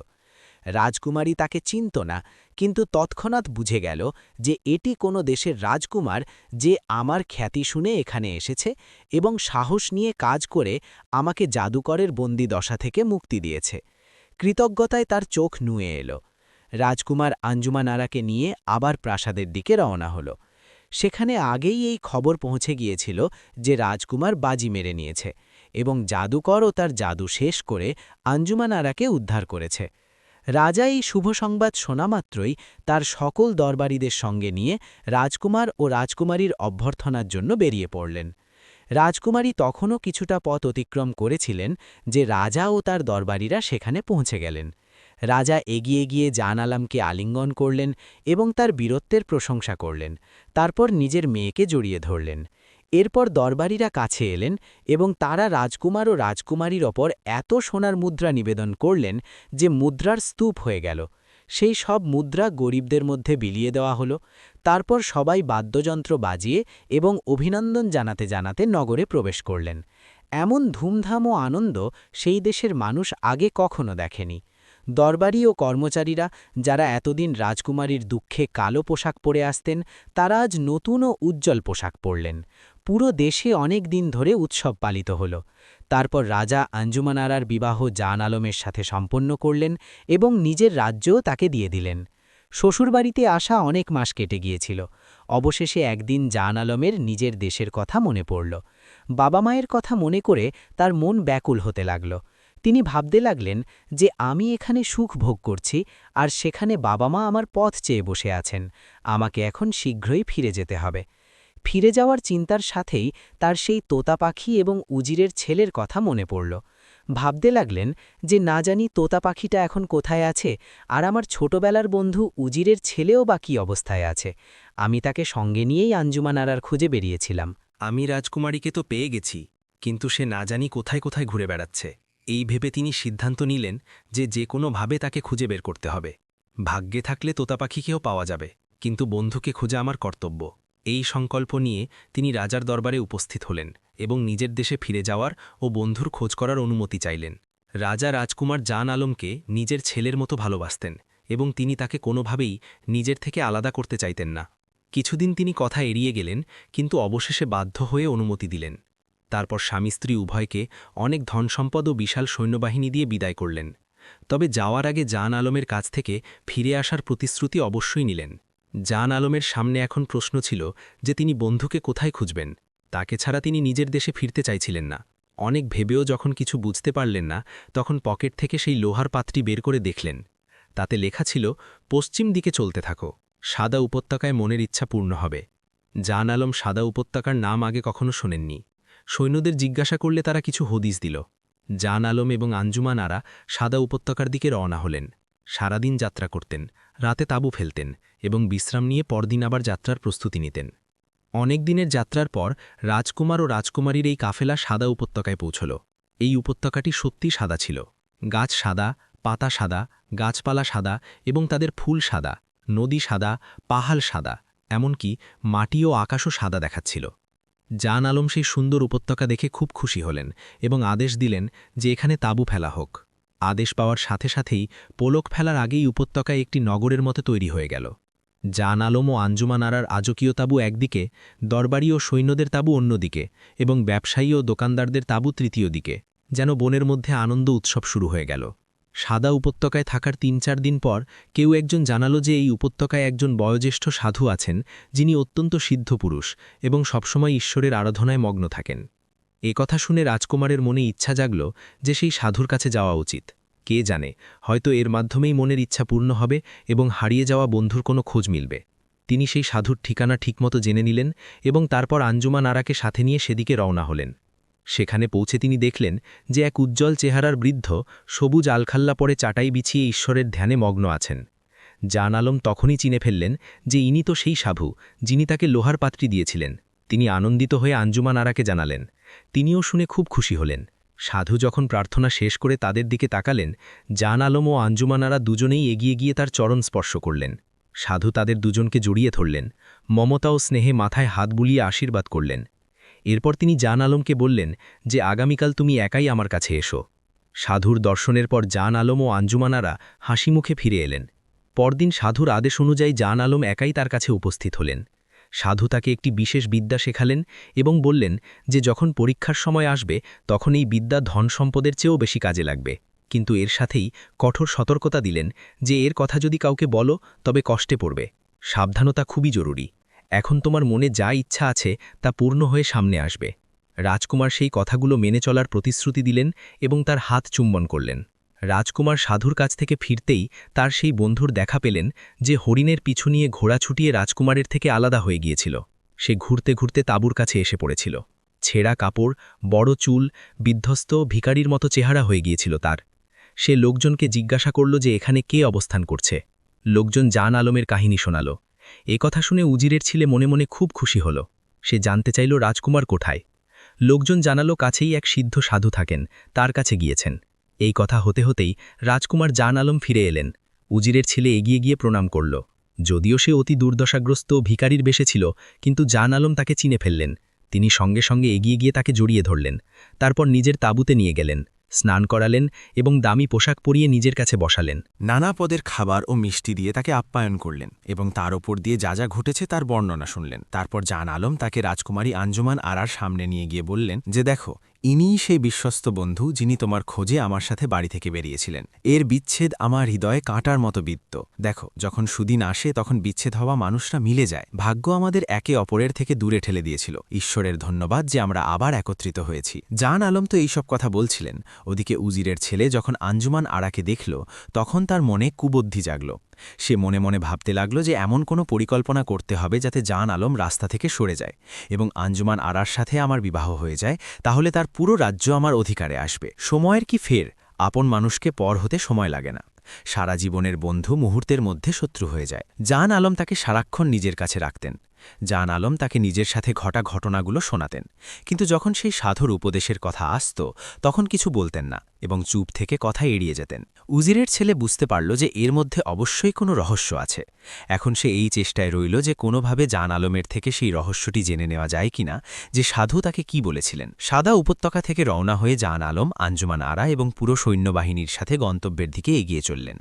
রাজকুমারী তাকে চিনত না, কিন্তু তৎক্ষণাৎ বুঝে গেল যে এটি কোনো দেশের রাজকুমার, যে আমার খ্যাতি শুনে এখানে এসেছে এবং সাহস নিয়ে কাজ করে আমাকে জাদুকরের বন্দি দশা থেকে মুক্তি দিয়েছে। কৃতজ্ঞতায় তার চোখ নুয়ে এলো। রাজকুমার আঞ্জুমান আরাকে নিয়ে আবার প্রাসাদের দিকে রওনা হল। সেখানে আগেই এই খবর পৌঁছে গিয়েছিল যে রাজকুমার বাজি মেরে নিয়েছে এবং জাদুকরও তার জাদু শেষ করে আঞ্জুমান আরাকে উদ্ধার করেছে। রাজা এই শুভ সংবাদ শোনা মাত্রই তার সকল দরবারীদের সঙ্গে নিয়ে রাজকুমার ও রাজকুমারীর অভ্যর্থনার জন্য বেরিয়ে পড়লেন। রাজকুমারী তখনও কিছুটা পথ অতিক্রম করেছিলেন যে রাজা ও তার দরবারীরা সেখানে পৌঁছে গেলেন। রাজা এগিয়ে গিয়ে জান আলামকে আলিঙ্গন করলেন এবং তার বীরত্বের প্রশংসা করলেন। তারপর নিজের মেয়েকে জড়িয়ে ধরলেন। এরপর দরবারীরা কাছে এলেন এবং তারা রাজকুমার ও রাজকুমারীর ওপর এত সোনার মুদ্রা নিবেদন করলেন যে মুদ্রার স্তূপ হয়ে গেল। সেই সব মুদ্রা গরিবদের মধ্যে বিলিয়ে দেওয়া হলো। তারপর সবাই বাদ্যযন্ত্র বাজিয়ে এবং অভিনন্দন জানাতে জানাতে নগরে প্রবেশ করলেন। এমন ধুমধাম ও আনন্দ সেই দেশের মানুষ আগে কখনো দেখেনি। দরবারি ও কর্মচারীরা, যারা এতদিন রাজকুমারীর দুঃখে কালো পোশাক পরে আসতেন, তারা আজ নতুন ও উজ্জ্বল পোশাক পরলেন। পুরো দেশে অনেক দিন ধরে উৎসব পালিত হল। তারপর রাজা আঞ্জুমান আরার বিবাহ জান আলমের সাথে সম্পন্ন করলেন এবং নিজের রাজ্যও তাকে দিয়ে দিলেন। শ্বশুরবাড়িতে আসা অনেক মাস কেটে গিয়েছিল। অবশেষে একদিন জান আলমের নিজের দেশের কথা মনে পড়ল। বাবা মায়ের কথা মনে করে তার মন ব্যাকুল হতে লাগল। তিনি ভাবতে লাগলেন যে আমি এখানে সুখ ভোগ করছি আর সেখানে বাবা মা আমার পথ চেয়ে বসে আছেন। আমাকে এখন শীঘ্রই ফিরে যেতে হবে। ফিরে যাওয়ার চিন্তার সাথেই তার সেই তোতা পাখি এবং উজিরের ছেলের কথা মনে পড়ল। ভাবতে লাগলেন যে না জানি তোতা পাখিটা এখন কোথায় আছে, আর আমার ছোটবেলার বন্ধু উজিরের ছেলেও বা কী অবস্থায় আছে। আমি তাকে সঙ্গে নিয়েই আঞ্জুমান আরার খুঁজে বেরিয়েছিলাম। আমি রাজকুমারীকে তো পেয়ে গেছি, কিন্তু সে না জানি কোথায় কোথায় ঘুরে বেড়াচ্ছে। এই ভেবে তিনি সিদ্ধান্ত নিলেন যে কোনোভাবে তাকে খুঁজে বের করতে হবে। ভাগ্যে থাকলে তোতা পাখিকেও পাওয়া যাবে, কিন্তু বন্ধুকে খোঁজা আমার কর্তব্য। এই সংকল্প নিয়ে তিনি রাজার দরবারে উপস্থিত হলেন এবং নিজের দেশে ফিরে যাওয়ার ও বন্ধুর খোঁজ করার অনুমতি চাইলেন। রাজা রাজকুমার জান আলমকে নিজের ছেলের মতো ভালোবাসতেন এবং তিনি তাকে কোনোভাবেই নিজের থেকে আলাদা করতে চাইতেন না। কিছুদিন তিনি কথা এড়িয়ে গেলেন, কিন্তু অবশেষে বাধ্য হয়ে অনুমতি দিলেন। তারপর স্বামী স্ত্রী উভয়কে অনেক ধনসম্পদ ও বিশাল সৈন্যবাহিনী দিয়ে বিদায় করলেন। তবে যাওয়ার আগে জান আলমের কাছ থেকে ফিরে আসার প্রতিশ্রুতি অবশ্যই নিলেন। জান আলমের সামনে এখন প্রশ্ন ছিল যে তিনি বন্ধুকে কোথায় খুঁজবেন। তাকে ছাড়া তিনি নিজের দেশে ফিরতে চাইছিলেন না। অনেক ভেবেও যখন কিছু বুঝতে পারলেন না, তখন পকেট থেকে সেই লোহার পাত্রটি বের করে দেখলেন। তাতে লেখা ছিল, পশ্চিম দিকে চলতে থাকো, সাদা উপত্যকায় মনের ইচ্ছা পূর্ণ হবে। জান আলম সাদা উপত্যকার নাম আগে কখনো শোনেননি। সৈন্যদের জিজ্ঞাসা করলে তারা কিছু হদিস দিল। জান আলম এবং আঞ্জুমান আরা সাদা উপত্যকার দিকে রওনা হলেন। সারাদিন যাত্রা করতেন, রাতে তাঁবু ফেলতেন এবং বিশ্রাম নিয়ে পরদিন আবার যাত্রার প্রস্তুতি নিতেন। অনেক দিনের যাত্রার পর রাজকুমার ও রাজকুমারীর এই কাফেলা সাদা উপত্যকায় পৌঁছল। এই উপত্যকাটি সত্যি সাদা ছিল। গাছ সাদা, পাতা সাদা, গাছপালা সাদা এবং তাদের ফুল সাদা, নদী সাদা, পাহাড় সাদা, এমনকি মাটি ও আকাশও সাদা দেখাচ্ছিল। জান আলম সেই সুন্দর উপত্যকা দেখে খুব খুশি হলেন এবং আদেশ দিলেন যে এখানে তাঁবু ফেলা হোক। আদেশ পাওয়ার সাথে সাথেই পোলক ফেলার আগেই উপত্যকায় একটি নগরের মতো তৈরি হয়ে গেল। জান আলম ও আঞ্জুমান আরার আজকীয় তাঁবু একদিকে, দরবারি ও সৈন্যদের তাঁবু অন্যদিকে এবং ব্যবসায়ী ও দোকানদারদের তাঁবু তৃতীয় দিকে। যেন বনের মধ্যে আনন্দ উৎসব শুরু হয়ে গেল। সাদা উপত্যকায় থাকার ৩-৪ দিন পর কেউ একজন জানালো যে এই উপত্যকায় একজন বয়োজ্যেষ্ঠ সাধু আছেন, যিনি অত্যন্ত সিদ্ধ পুরুষ এবং সবসময় ঈশ্বরের আরাধনায় মগ্ন থাকেন। এ কথা শুনে রাজকুমারের মনে ইচ্ছা জাগল যে সেই সাধুর কাছে যাওয়া উচিত। কে জানে, হয়তো এর মাধ্যমেই মনের ইচ্ছা পূর্ণ হবে এবং হারিয়ে যাওয়া বন্ধুর কোনো খোঁজ মিলবে। তিনি সেই সাধুর ঠিকানা ঠিকমতো জেনে নিলেন এবং তারপর আঞ্জুমান আরাকে সাথে নিয়ে সেদিকে রওনা হলেন। সেখানে পৌঁছে তিনি দেখলেন যে এক উজ্জ্বল চেহারার বৃদ্ধ সবুজ আলখাল্লা পরে চাটাই বিছিয়ে ঈশ্বরের ধ্যানে মগ্ন আছেন। জান আলম তখনই চিনে ফেললেন যে ইনি তো সেই সাধু যিনি তাকে লোহার পাত্রী দিয়েছিলেন। তিনি আনন্দিত হয়ে আঞ্জুমান আরাকে জানালেন। তিনিও শুনে খুব খুশি হলেন। সাধু যখন প্রার্থনা শেষ করে তাদের দিকে তাকালেন, জান আলম ও আঞ্জুমান আরা দুজনেই এগিয়ে গিয়ে তার চরণ স্পর্শ করলেন। সাধু তাদের দুজনকে জড়িয়ে ধরলেন, মমতা ও স্নেহে মাথায় হাত বুলিয়ে আশীর্বাদ করলেন। এরপর তিনি জান আলমকে বললেন যে আগামীকাল তুমি একাই আমার কাছে এসো। সাধুর দর্শনের পর জান আলম ও আঞ্জুমান আরা হাসি মুখে ফিরে এলেন। পরদিন সাধুর আদেশ অনুযায়ী জান আলম একাই তার কাছে উপস্থিত হলেন। সাধু তাকে একটি বিশেষ বিদ্যা শেখালেন এবং বললেন যে যখন পরীক্ষার সময় আসবে তখন এই বিদ্যা ধন সম্পদের চেয়েও বেশি কাজে লাগবে, কিন্তু এর সাথেই কঠোর সতর্কতা দিলেন যে এর কথা যদি কাউকে বলো তবে কষ্টে পড়বে। সাবধানতা খুবই জরুরি। এখন তোমার মনে যা ইচ্ছা আছে তা পূর্ণ হয়ে সামনে আসবে। রাজকুমার সেই কথাগুলো মেনে চলার প্রতিশ্রুতি দিলেন এবং তার হাত চুম্বন করলেন। রাজকুমার সাধুর কাছ থেকে ফিরতেই তার সেই বন্ধুর দেখা পেলেন যে হরিণের পিছু নিয়ে ঘোড়া ছুটিয়ে রাজকুমারের থেকে আলাদা হয়ে গিয়েছিল। সে ঘুরতে ঘুরতে তাঁবুর কাছে এসে পড়েছিল। ছেঁড়া কাপড়, বড় চুল, বিধ্বস্ত ভিখারির মতো চেহারা হয়ে গিয়েছিল তার। সে লোকজনকে জিজ্ঞাসা করল যে এখানে কে অবস্থান করছে। লোকজন জান আলমের কাহিনী শোনাল। এ কথা শুনে উজিরের ছেলে মনে মনে খুব খুশি হল। সে জানতে চাইল রাজকুমার কোথায়। লোকজন জানালো কাছেই এক সিদ্ধ সাধু থাকেন, তার কাছে গিয়েছেন। এই কথা হতে হতেই রাজকুমার জান আলম ফিরে এলেন। উজিরের ছেলে এগিয়ে গিয়ে প্রণাম করল। যদিও সে অতি দুর্দশাগ্রস্ত ভিখারির বেশে ছিল, কিন্তু জান আলম তাকে চিনে ফেললেন। তিনি সঙ্গে সঙ্গে এগিয়ে গিয়ে তাকে জড়িয়ে ধরলেন। তারপর নিজের তাঁবুতে নিয়ে গেলেন, স্নান করালেন এবং দামি পোশাক পরিয়ে নিজের কাছে বসালেন। নানা পদের খাবার ও মিষ্টি দিয়ে তাকে আপ্যায়ন করলেন এবং তার ওপর দিয়ে যা যা ঘটেছে তার বর্ণনা শুনলেন। তারপর জান আলম তাকে রাজকুমারী আঞ্জুমান আরার সামনে নিয়ে গিয়ে বললেন যে দেখো, ইনিই সেই বিশ্বস্ত বন্ধু যিনি তোমার খোঁজে আমার সাথে বাড়ি থেকে বেরিয়েছিলেন। এর বিচ্ছেদ আমার হৃদয়ে কাঁটার মতো বিদ্ধ। দেখো, যখন সুদিন আসে তখন বিচ্ছেদ হওয়া মানুষরা মিলে যায়। ভাগ্য আমাদের একে অপরের থেকে দূরে ঠেলে দিয়েছিল। ঈশ্বরের ধন্যবাদ যে আমরা আবার একত্রিত হয়েছি। জান আলম তো এইসব কথা বলছিলেন, ওদিকে উজিরের ছেলে যখন আঞ্জুমান আরাকে দেখল তখন তার মনে কুবুদ্ধি জাগল। সে মনে মনে ভাবতে লাগল যে এমন কোনো পরিকল্পনা করতে হবে যাতে জান আলম রাস্তা থেকে সরে যায় এবং আঞ্জুমান আরার সাথে আমার বিবাহ হয়ে যায়, তাহলে তার পুরো রাজ্য আমার অধিকারে আসবে। সময়ের কি ফের, আপন মানুষকে পর হতে সময় লাগে না। সারা জীবনের বন্ধু মুহূর্তের মধ্যে শত্রু হয়ে যায়। জান আলম তাকে সারাক্ষণ নিজের কাছে রাখতেন। জান আলম তাকে নিজের সাথে ঘটা ঘটনাগুলো শোনাতেন, কিন্তু যখন সেই সাধুর উপদেশের কথা আসত তখন কিছু বলতেন না এবং চুপ থেকে কথা এড়িয়ে যেতেন। উজিরের ছেলে বুঝতে পারল যে এর মধ্যে অবশ্যই কোনো রহস্য আছে। এখন সে এই চেষ্টায় রইল যে কোনোভাবে জান আলমের থেকে সেই রহস্যটি জেনে নেওয়া যায় কিনা, যে সাধু তাকে কি বলেছিলেন। সাদা উপত্যকা থেকে রওনা হয়ে জান আলম, আঞ্জুমান আরা এবং পুরো সৈন্যবাহিনীর সাথে গন্তব্যের দিকে এগিয়ে চললেন।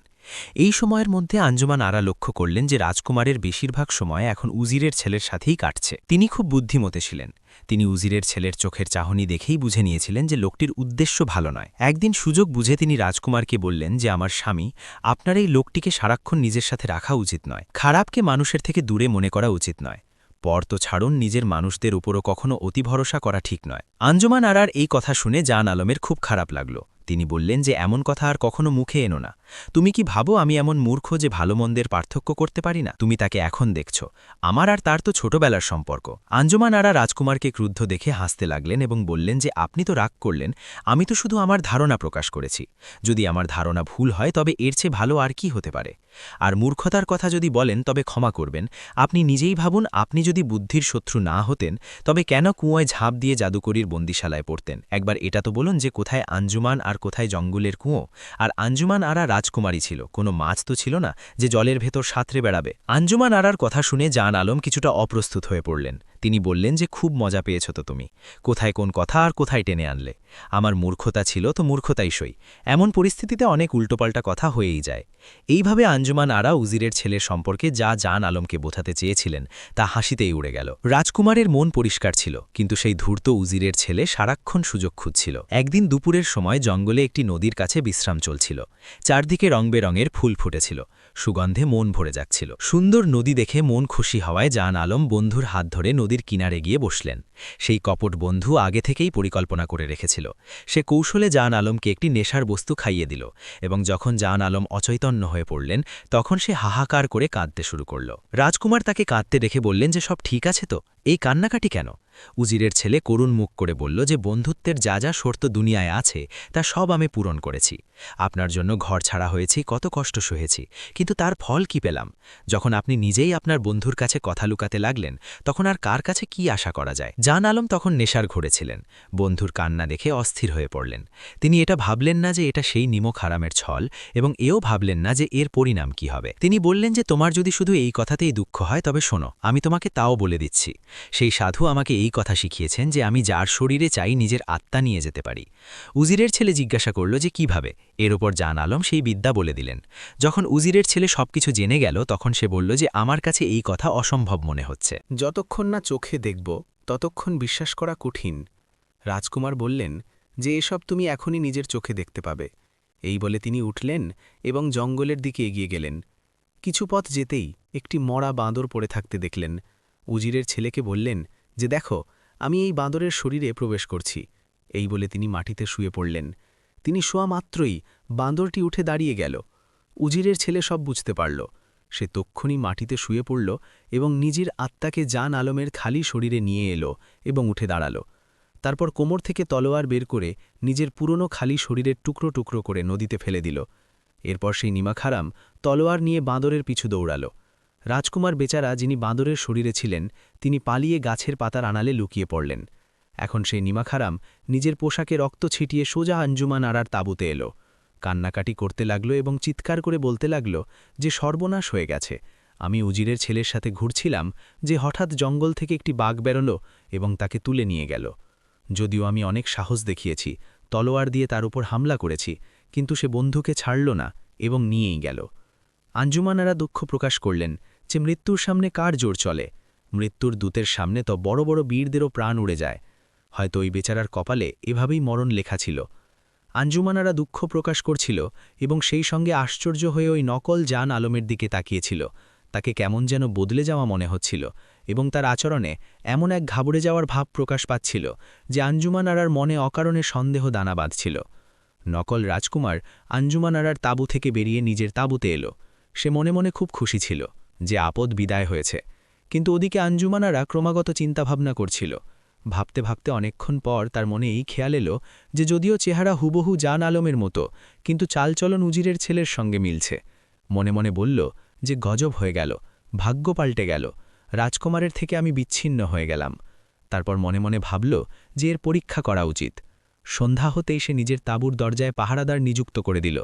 এই সময়ের মধ্যে আঞ্জুমান আরা লক্ষ্য করলেন যে রাজকুমারের বেশিরভাগ সময় এখন উজিরের ছেলের সাথেই কাটছে। তিনি খুব বুদ্ধিমতী ছিলেন। তিনি উজিরের ছেলের চোখের চাহনি দেখেই বুঝে নিয়েছিলেন যে লোকটির উদ্দেশ্য ভালো নয়। একদিন সুযোগ বুঝে তিনি রাজকুমারকে বললেন যে আমার স্বামী, আপনার এই লোকটিকে সারাক্ষণ নিজের সাথে রাখা উচিত নয়। খারাপকে মানুষের থেকে দূরে মনে করা উচিত নয়। পর তো ছাড়ুন, নিজের মানুষদের উপরও কখনো অতি ভরসা করা ঠিক নয়। আঞ্জুমান আরার এই কথা শুনে জান আলমের খুব খারাপ লাগল। তিনি বললেন যে এমন কথা আর কখনো মুখে এনো না। তুমি কি ভাবো আমি এমন মূর্খ যে ভালো মন্দের পার্থক্য করতে পারি না? তুমি তাকে এখন দেখছ, আমার আর তার তো ছোটবেলার সম্পর্ক। আঞ্জুমান আরা রাজকুমারকে ক্রুদ্ধ দেখে হাসতে লাগলেন এবং বললেন যে আপনি তো রাগ করলেন, আমি তো শুধু আমার ধারণা প্রকাশ করেছি। যদি আমার ধারণা ভুল হয় তবে এর চেয়ে ভালো আর কি হতে পারে? আর মূর্খতার কথা যদি বলেন তবে ক্ষমা করবেন। আপনি নিজেই ভাবুন, আপনি যদি বুদ্ধির শত্রু না হতেন তবে কেন কুয়োয় ঝাঁপ দিয়ে জাদুকরীর বন্দিশালায় পড়তেন? একবার এটা তো বলুন যে কোথায় আঞ্জুমান আর কোথায় জঙ্গলের কুয়ো? আর আঞ্জুমান আরা রাজকুমারী ছিল, কোনো মাছ তো ছিল না যে জলের ভেতর সাঁতরে বেড়াবে। আঞ্জুমান আরার কথা শুনে জান আলম কিছুটা অপ্রস্তুত হয়ে পড়লেন। তিনি বললেন যে খুব মজা পেয়েছ তো তুমি, কোথায় কোন কথা আর কোথায় টেনে আনলে। আমার মূর্খতা ছিল তো মূর্খতাই সই। এমন পরিস্থিতিতে অনেক উল্টোপাল্টা কথা হয়েই যায়। এইভাবে আঞ্জুমান আরা উজিরের ছেলের সম্পর্কে যা জান আলমকে বোঝাতে চেয়েছিলেন তা হাসিতেই উড়ে গেল। রাজকুমারের মন পরিষ্কার ছিল, কিন্তু সেই ধূর্ত উজিরের ছেলে সারাক্ষণ সুযোগ খুঁজছিল। একদিন দুপুরের সময় জঙ্গলে একটি নদীর কাছে বিশ্রাম চলছিল। চারদিকে রংবেরঙের ফুল ফুটেছিল, সুগন্ধে মন ভরে যাচ্ছিল। সুন্দর নদী দেখে মন খুশি হওয়ায় জান আলম বন্ধুর হাত ধরে নদীর কিনারে গিয়ে বসলেন। সেই কপট বন্ধু আগে থেকেই পরিকল্পনা করে রেখেছিল। সে কৌশলে জান আলমকে একটি নেশার বস্তু খাইয়ে দিল এবং যখন জান আলম অচৈতন্য হয়ে পড়লেন তখন সে হাহাকার করে কাঁদতে শুরু করল। রাজকুমার তাকে কাঁদতে দেখে বললেন যে সব ঠিক আছে তো, এই কান্নাকাটি কেন? উজিরের ছেলে করুণ মুখ করে বলল যে বন্ধুত্বের যা যা শর্ত দুনিয়ায় আছে তা সব আমি পূরণ করেছি। আপনার জন্য ঘর ছাড়া হয়েছি, কত কষ্ট সহেছি, কিন্তু তার ফল কি পেলাম? যখন আপনি নিজেই আপনার বন্ধুর কাছে কথা লুকাতে লাগলেন তখন আর কার কাছে কি আশা করা যায়? জান আলম তখন নেশার ঘোরে ছিলেন। বন্ধুর কান্না দেখে অস্থির হয়ে পড়লেন। তিনি এটা ভাবলেন না যে এটা সেই নিমক হারামের ছল এবং এও ভাবলেন না যে এর পরিণাম কি হবে। তিনি বললেন যে তোমার যদি শুধু এই কথাতেই দুঃখ হয় তবে শোনো, আমি তোমাকে তাও বলে দিচ্ছি। সেই সাধু আমাকে এই কথা শিখিয়েছেন যে আমি যার শরীরে চাই নিজের আত্মা নিয়ে যেতে পারি। উজিরের ছেলে জিজ্ঞাসা করল যে কিভাবে? এর ওপর জান আলম সেই বিদ্যা বলে দিলেন। যখন উজিরের ছেলে সবকিছু জেনে গেল তখন সে বলল যে আমার কাছে এই কথা অসম্ভব মনে হচ্ছে। যতক্ষণ না চোখে দেখব ততক্ষণ বিশ্বাস করা কঠিন। রাজকুমার বললেন যে এসব তুমি এখনই নিজের চোখে দেখতে পাবে। এই বলে তিনি উঠলেন এবং জঙ্গলের দিকে এগিয়ে গেলেন। কিছু পথ যেতেই একটি মরা বাঁদর পড়ে থাকতে দেখলেন। উজিরের ছেলেকে বললেন যে দেখো, আমি এই বাঁদরের শরীরে প্রবেশ করছি। এই বলে তিনি মাটিতে শুয়ে পড়লেন। তিনি শোয়া মাত্রই বাঁদরটি উঠে দাঁড়িয়ে গেল। উজিরের ছেলে সব বুঝতে পারল। সে তক্ষুনি মাটিতে শুয়ে পড়ল এবং নিজের আত্মাকে জান আলমের খালি শরীরে নিয়ে এলো এবং উঠে দাঁড়াল। তারপর কোমর থেকে তলোয়ার বের করে নিজের পুরনো খালি শরীরের টুকরো টুকরো করে নদীতে ফেলে দিল। এরপর সেই নিমাখারাম তলোয়ার নিয়ে বাঁদরের পিছু দৌড়াল। রাজকুমার বেচারা, যিনি বাঁদরের শরীরে ছিলেন, তিনি পালিয়ে গাছের পাতার আড়ালে লুকিয়ে পড়লেন। এখন সেই নিমাখারাম নিজের পোশাকে রক্ত ছিটিয়ে সোজা আঞ্জুমান আরার তাঁবুতে এলো। কান্নাকাটি করতে লাগল এবং চিৎকার করে বলতে লাগল যে সর্বনাশ হয়ে গেছে। আমি উজিরের ছেলের সাথে ঘুরছিলাম যে হঠাৎ জঙ্গল থেকে একটি বাঘ বেরোল এবং তাকে তুলে নিয়ে গেল। যদিও আমি অনেক সাহস দেখিয়েছি, তলোয়ার দিয়ে তার উপর হামলা করেছি, কিন্তু সে বন্ধুকে ছাড়ল না এবং নিয়েই গেল। আঞ্জুমানারা দুঃখ প্রকাশ করলেন যে মৃত্যুর সামনে কার জোর চলে। মৃত্যুর দূতের সামনে তো বড় বড় বীরদেরও প্রাণ উড়ে যায়। হয়তো ওই বেচারার কপালে এভাবেই মরণ লেখা ছিল। আঞ্জুমানারা দুঃখ প্রকাশ করছিল এবং সেই সঙ্গে আশ্চর্য হয়ে ওই নকল জান আলমের দিকে তাকিয়েছিল। তাকে কেমন যেন বদলে যাওয়া মনে হচ্ছিল এবং তার আচরণে এমন এক ঘাবড়ে যাওয়ার ভাব প্রকাশ পাচ্ছিল যে আঞ্জুমানারার মনে অকারণে সন্দেহ দানা বাঁধছিল। নকল রাজকুমার আঞ্জুমানারার তাঁবু থেকে বেরিয়ে নিজের তাঁবুতে এলো। সে মনে মনে খুব খুশি ছিল যে আপদ বিদায় হয়েছে, কিন্তু ওদিকে আঞ্জুমানারা ক্রমাগত চিন্তাভাবনা করছিল। ভাবতে ভাবতে অনেকক্ষণ পর তার মনে এই খেয়াল এলো যে যদিও চেহারা হুবহু জান আলমের মতো, কিন্তু চালচলন উজিরের ছেলের সঙ্গে মিলছে। মনে মনে বলল যে গজব হয়ে গেল, ভাগ্য পাল্টে গেল, রাজকুমারের থেকে আমি বিচ্ছিন্ন হয়ে গেলাম। তারপর মনে মনে ভাবল যে এর পরীক্ষা করা উচিত। সন্ধ্যা হতেই সে নিজের তাঁবুর দরজায় পাহারাদার নিযুক্ত করে দিল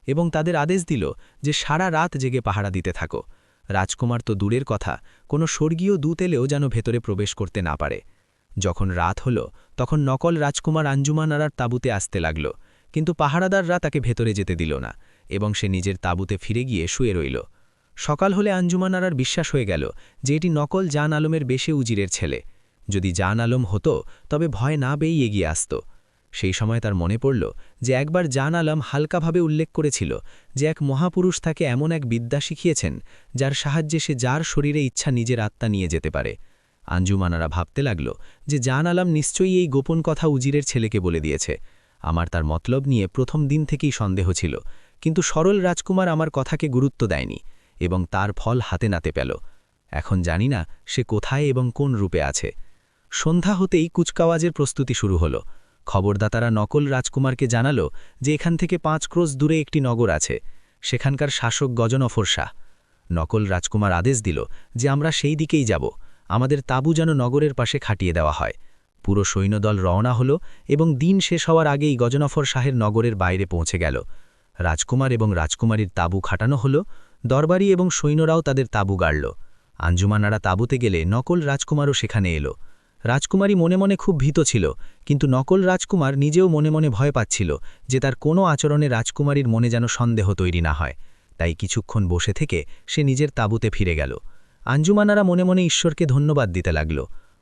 এবং তাদের আদেশ দিল যে সারা রাত জেগে পাহারা দিতে থাকো। রাজকুমার তো দূরের কথা, কোনো স্বর্গীয় দূত এলেও যেন ভেতরে প্রবেশ করতে না পারে। যখন রাত হল তখন নকল রাজকুমার আঞ্জুমানারার তাঁবুতে আসতে লাগল, কিন্তু পাহারাদাররা তাকে ভেতরে যেতে দিল না এবং সে নিজের তাঁবুতে ফিরে গিয়ে শুয়ে রইল। সকাল হলে আঞ্জুমানারার বিশ্বাস হয়ে গেল যে এটি নকল জান আলমের বেশে উজিরের ছেলে। যদি জান আলম হতো তবে ভয় না পেয়েই এগিয়ে আসত। সেই সময় তার মনে পড়ল যে একবার জান আলম হালকাভাবে উল্লেখ করেছিল যে এক মহাপুরুষ তাকে এমন এক বিদ্যা শিখিয়েছেন যার সাহায্যে সে যার শরীরে ইচ্ছা নিজের আত্মা নিয়ে যেতে পারে। আঞ্জুমানারা ভাবতে লাগল যে জান আলম নিশ্চয়ই এই গোপন কথা উজিরের ছেলেকে বলে দিয়েছে। আমার তার মতলব নিয়ে প্রথম দিন থেকেই সন্দেহ ছিল, কিন্তু সরল রাজকুমার আমার কথাকে গুরুত্ব দেয়নি এবং তার ফল হাতে নাতে পেল। এখন জানি না সে কোথায় এবং কোন রূপে আছে। সন্ধ্যা হতেই কুচকাওয়াজের প্রস্তুতি শুরু হলো। খবরদাতারা নকল রাজকুমারকে জানালো যে এখান থেকে 5 ক্রোশ দূরে একটি নগর আছে, সেখানকার শাসক গজনফর শাহ। নকল রাজকুমার আদেশ দিল যে আমরা সেই দিকেই যাব, আমাদের তাঁবু যেন নগরের পাশে খাটিয়ে দেওয়া হয়। পুরো সৈন্যদল রওনা হলো এবং দিন শেষ হওয়ার আগেই গজনফর শাহের নগরের বাইরে পৌঁছে গেল। রাজকুমার এবং রাজকুমারীর তাঁবু খাটানো হলো, দরবারি এবং সৈন্যরাও তাদের তাঁবু গাড়ল। আঞ্জুমানারা তাঁবুতে গেলে নকল রাজকুমারও সেখানে এলো। রাজকুমারী মনে মনে খুব ভীত ছিল, কিন্তু নকল রাজকুমার নিজেও মনে মনে ভয় পাচ্ছিল যে তার কোনো আচরণে রাজকুমারীর মনে যেন সন্দেহ তৈরি না হয়। তাই কিছুক্ষণ বসে থেকে সে নিজের তাঁবুতে ফিরে গেল। আঞ্জুমানারা মনে মনে ঈশ্বরকে ধন্যবাদ দিতে লাগল।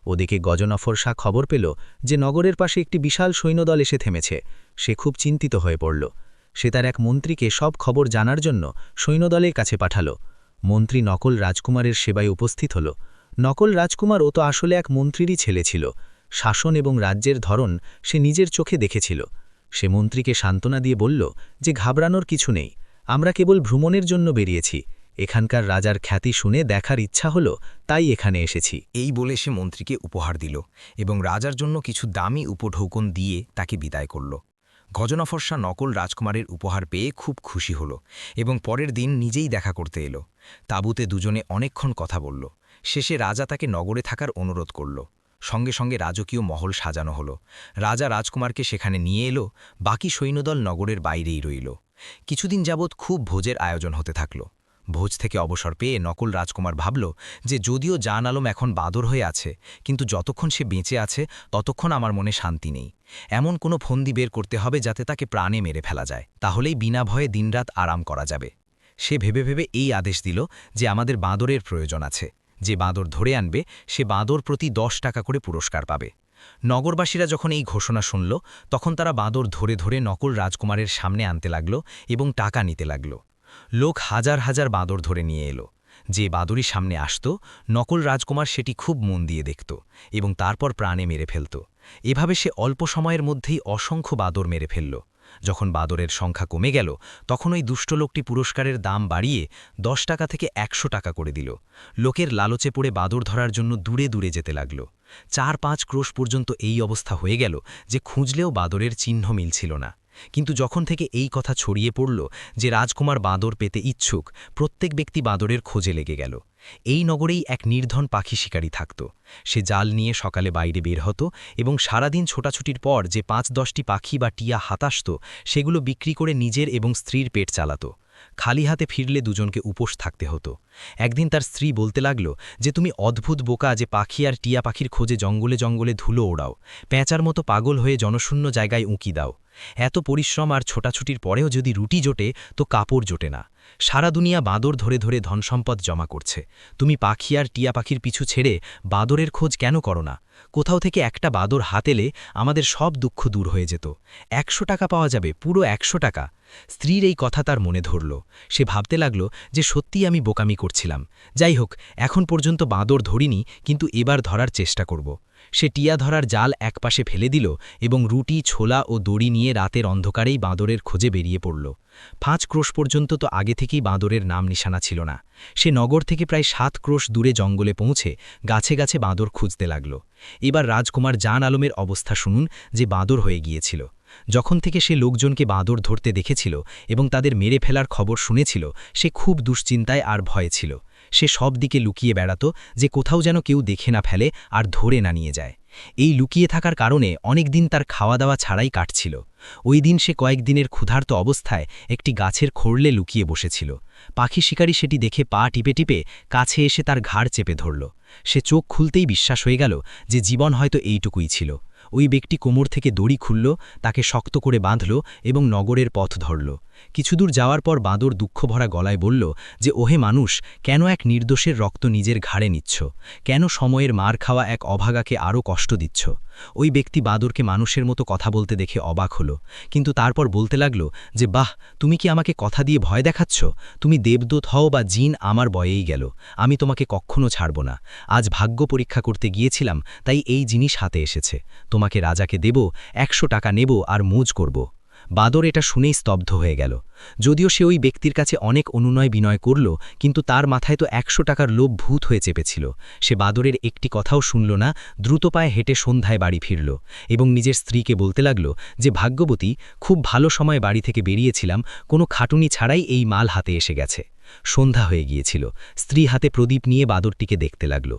ওদিকে গজনফর শাহ খবর পেল যে নগরের পাশে একটি বিশাল সৈন্যদল এসে থেমেছে। সে খুব চিন্তিত হয়ে পড়ল। সে তার এক মন্ত্রীকে সব খবর জানার জন্য সৈন্যদলের কাছে পাঠাল। মন্ত্রী নকল রাজকুমারের সেবায় উপস্থিত হল। নকল রাজকুমার ও তো আসলে এক মন্ত্রীরই ছেলে ছিল। শাসন এবং রাজ্যের ধরন সে নিজের চোখে দেখেছিল। সে মন্ত্রীকে সান্ত্বনা দিয়ে বলল যে ঘাবড়ানোর কিছু নেই, আমরা কেবল ভ্রমণের জন্য বেরিয়েছি। এখানকার রাজার খ্যাতি শুনে দেখার ইচ্ছা হল, তাই এখানে এসেছি। এই বলে সে মন্ত্রীকে উপহার দিল এবং রাজার জন্য কিছু দামি উপঢৌকন দিয়ে তাকে বিদায় করল। গজনফর শাহ নকল রাজকুমারের উপহার পেয়ে খুব খুশি হল এবং পরের দিন নিজেই দেখা করতে এলো। তাঁবুতে দুজনে অনেকক্ষণ কথা বলল। শেষে রাজা তাকে নগরে থাকার অনুরোধ করল। সঙ্গে সঙ্গে রাজকীয় মহল সাজানো হলো। রাজা রাজকুমারকে সেখানে নিয়ে এলো, বাকি সৈন্যদল নগরের বাইরেই রইল। কিছুদিন যাবৎ খুব ভোজের আয়োজন হতে থাকল। ভোজ থেকে অবসর পেয়ে নকল রাজকুমার ভাবল যে যদিও জান আলম এখন বাদর হয়ে আছে, কিন্তু যতক্ষণ সে বেঁচে আছে ততক্ষণ আমার মনে শান্তি নেই। এমন কোনো ফন্দি বের করতে হবে যাতে তাকে প্রাণে মেরে ফেলা যায়, তাহলেই বিনা ভয়ে দিনরাত আরাম করা যাবে। সে ভেবে ভেবে এই আদেশ দিল যে আমাদের বাঁদরের প্রয়োজন আছে। যে বাঁদর ধরে আনবে সে বাঁদর প্রতি 10 টাকা করে পুরস্কার পাবে। নগরবাসীরা যখন এই ঘোষণা শুনল তখন তারা বাঁদর ধরে ধরে নকল রাজকুমারের সামনে আনতে লাগল এবং টাকা নিতে লাগল। লোক হাজার হাজার বাঁদর ধরে নিয়ে এলো। যে বাঁদরই সামনে আসত নকল রাজকুমার সেটি খুব মন দিয়ে দেখত এবং তারপর প্রাণে মেরে ফেলত। এভাবে সে অল্প সময়ের মধ্যেই অসংখ্য বাঁদর মেরে ফেলল। যখন বাদরের সংখ্যা কমে গেল তখন ওই দুষ্ট লোকটি পুরস্কারের দাম বাড়িয়ে 10 টাকা থেকে 100 টাকা করে দিল। লোকের লালচে পড়ে বাদর ধরার জন্য দূরে দূরে যেতে লাগল। 4-5 ক্রোশ পর্যন্ত এই অবস্থা হয়ে গেল যে খুঁজলেও বাদরের চিহ্ন মিলছিল না। কিন্তু যখন থেকে এই কথা ছড়িয়ে পড়ল যে রাজকুমার বাঁদর পেতে ইচ্ছুক, প্রত্যেক ব্যক্তি বাঁদরের খোঁজে লেগে গেল। এই নগরেই এক নির্ধন পাখি শিকারী থাকত। সে জাল নিয়ে সকালে বাইরে বের হতো এবং সারাদিন ছোটাছুটির পর যে 5-10টি পাখি বা টিয়া হাত আসত সেগুলো বিক্রি করে নিজের এবং স্ত্রীর পেট চালাত। খালি হাতে ফিরলে দুজনকে উপোস থাকতে হতো। একদিন তার স্ত্রী বলতে লাগল যে তুমি অদ্ভুত বোকা যে পাখি আর টিয়া পাখির খোঁজে জঙ্গলে জঙ্গলে ধুলো ওড়াও, প্যাঁচার মতো পাগল হয়ে জনশূন্য জায়গায় উঁকি দাও। এত পরিশ্রম আর ছোটাছুটির পরেও যদি রুটি জোটে তো কাপড় জোটে না। সারা দুনিয়া বাঁদর ধরে ধরে ধনসম্পদ জমা করছে, তুমি পাখি আর টিয়া পাখির পিছু ছেড়ে বাঁদরের খোঁজ কেন করো না? কোথাও থেকে একটা বাঁদর হাতেলে আমাদের সব দুঃখ দূর হয়ে যেত। 100 টাকা পাওয়া যাবে, পুরো 100 টাকা। স্ত্রীর এই কথা তার মনে ধরল। সে ভাবতে লাগল যে সত্যিই আমি বোকামি করছিলাম। যাই হোক, এখন পর্যন্ত বাঁদর ধরিনি, কিন্তু এবার ধরার চেষ্টা করব। সে টিয়া ধরার জাল একপাশে ফেলে দিল এবং রুটি, ছোলা ও দড়ি নিয়ে রাতের অন্ধকারেই বাঁদরের খোঁজে বেরিয়ে পড়ল। 5 ক্রোশ পর্যন্ত তো আগে থেকেই বাঁদরের নাম নিশানা ছিল না। সে নগর থেকে প্রায় 7 ক্রোশ দূরে জঙ্গলে পৌঁছে গাছে গাছে বাঁদর খুঁজতে লাগল। এবার রাজকুমার জান আলমের অবস্থা শুনুন, যে বাঁদর হয়ে গিয়েছিল। যখন থেকে সে লোকজনকে বাঁদর ধরতে দেখেছিল এবং তাদের মেরে ফেলার খবর শুনেছিল, সে খুব দুশ্চিন্তায় আর ভয়ে ছিল। সে সব দিকে লুকিয়ে বেড়াত যে কোথাও যেন কেউ দেখে না ফেলে আর ধরে না নিয়ে যায়। এই লুকিয়ে থাকার কারণে অনেক দিন তার খাওয়া দাওয়া ছাড়াই কাটছিল। ওই দিন সে কয়েকদিনের ক্ষুধার্ত অবস্থায় একটি গাছের খোরলে লুকিয়ে বসেছিল। পাখি শিকারী সেটি দেখে পা টিপে টিপে কাছে এসে তার ঘাড় চেপে ধরল। সে চোখ খুলতেই বিশ্বাস হয়ে গেল যে জীবন হয়তো এইটুকুই ছিল। ওই ব্যক্তি কোমর থেকে দড়ি খুলল, তাকে শক্ত করে বাঁধল এবং নগরের পথ ধরল। কিছুদূর যাওয়ার পর বাঁদর দুঃখভরা গলায় বলল যে ওহে মানুষ, কেন এক নির্দোষের রক্ত নিজের ঘাড়ে নিচ্ছ? কেন সময়ের মার খাওয়া এক অভাগাকে আরও কষ্ট দিচ্ছ? ওই ব্যক্তি বাঁদরকে মানুষের মতো কথা বলতে দেখে অবাক হলো, কিন্তু তারপর বলতে লাগল যে বাহ, তুমি কি আমাকে কথা দিয়ে ভয় দেখাচ্ছ? তুমি দেবদূত হও বা জিন, আমার বয়েই গেল, আমি তোমাকে কখনো ছাড়ব না। আজ ভাগ্য পরীক্ষা করতে গিয়েছিলাম, তাই এই জিনিস হাতে এসেছে। তোমাকে রাজাকে দেব, 100 টাকা নেব আর মুজ করব। বাঁদর এটা শুনেই স্তব্ধ হয়ে গেল। যদিও সে ওই ব্যক্তির কাছে অনেক অনুনয় বিনয় করল, কিন্তু তার মাথায় তো 100 টাকার লোভ ভূত হয়ে চেপেছিল। সে বাঁদরের একটি কথাও শুনল না, দ্রুত পায়ে হেঁটে সন্ধ্যায় বাড়ি ফিরল এবং নিজের স্ত্রীকে বলতে লাগল যে ভাগ্যবতী, খুব ভালো সময় বাড়ি থেকে বেরিয়েছিলাম, কোনো খাটুনি ছাড়াই এই মাল হাতে এসে গেছে। সন্ধ্যা হয়ে গিয়েছিল। স্ত্রী হাতে প্রদীপ নিয়ে বাঁদরটিকে দেখতে লাগল।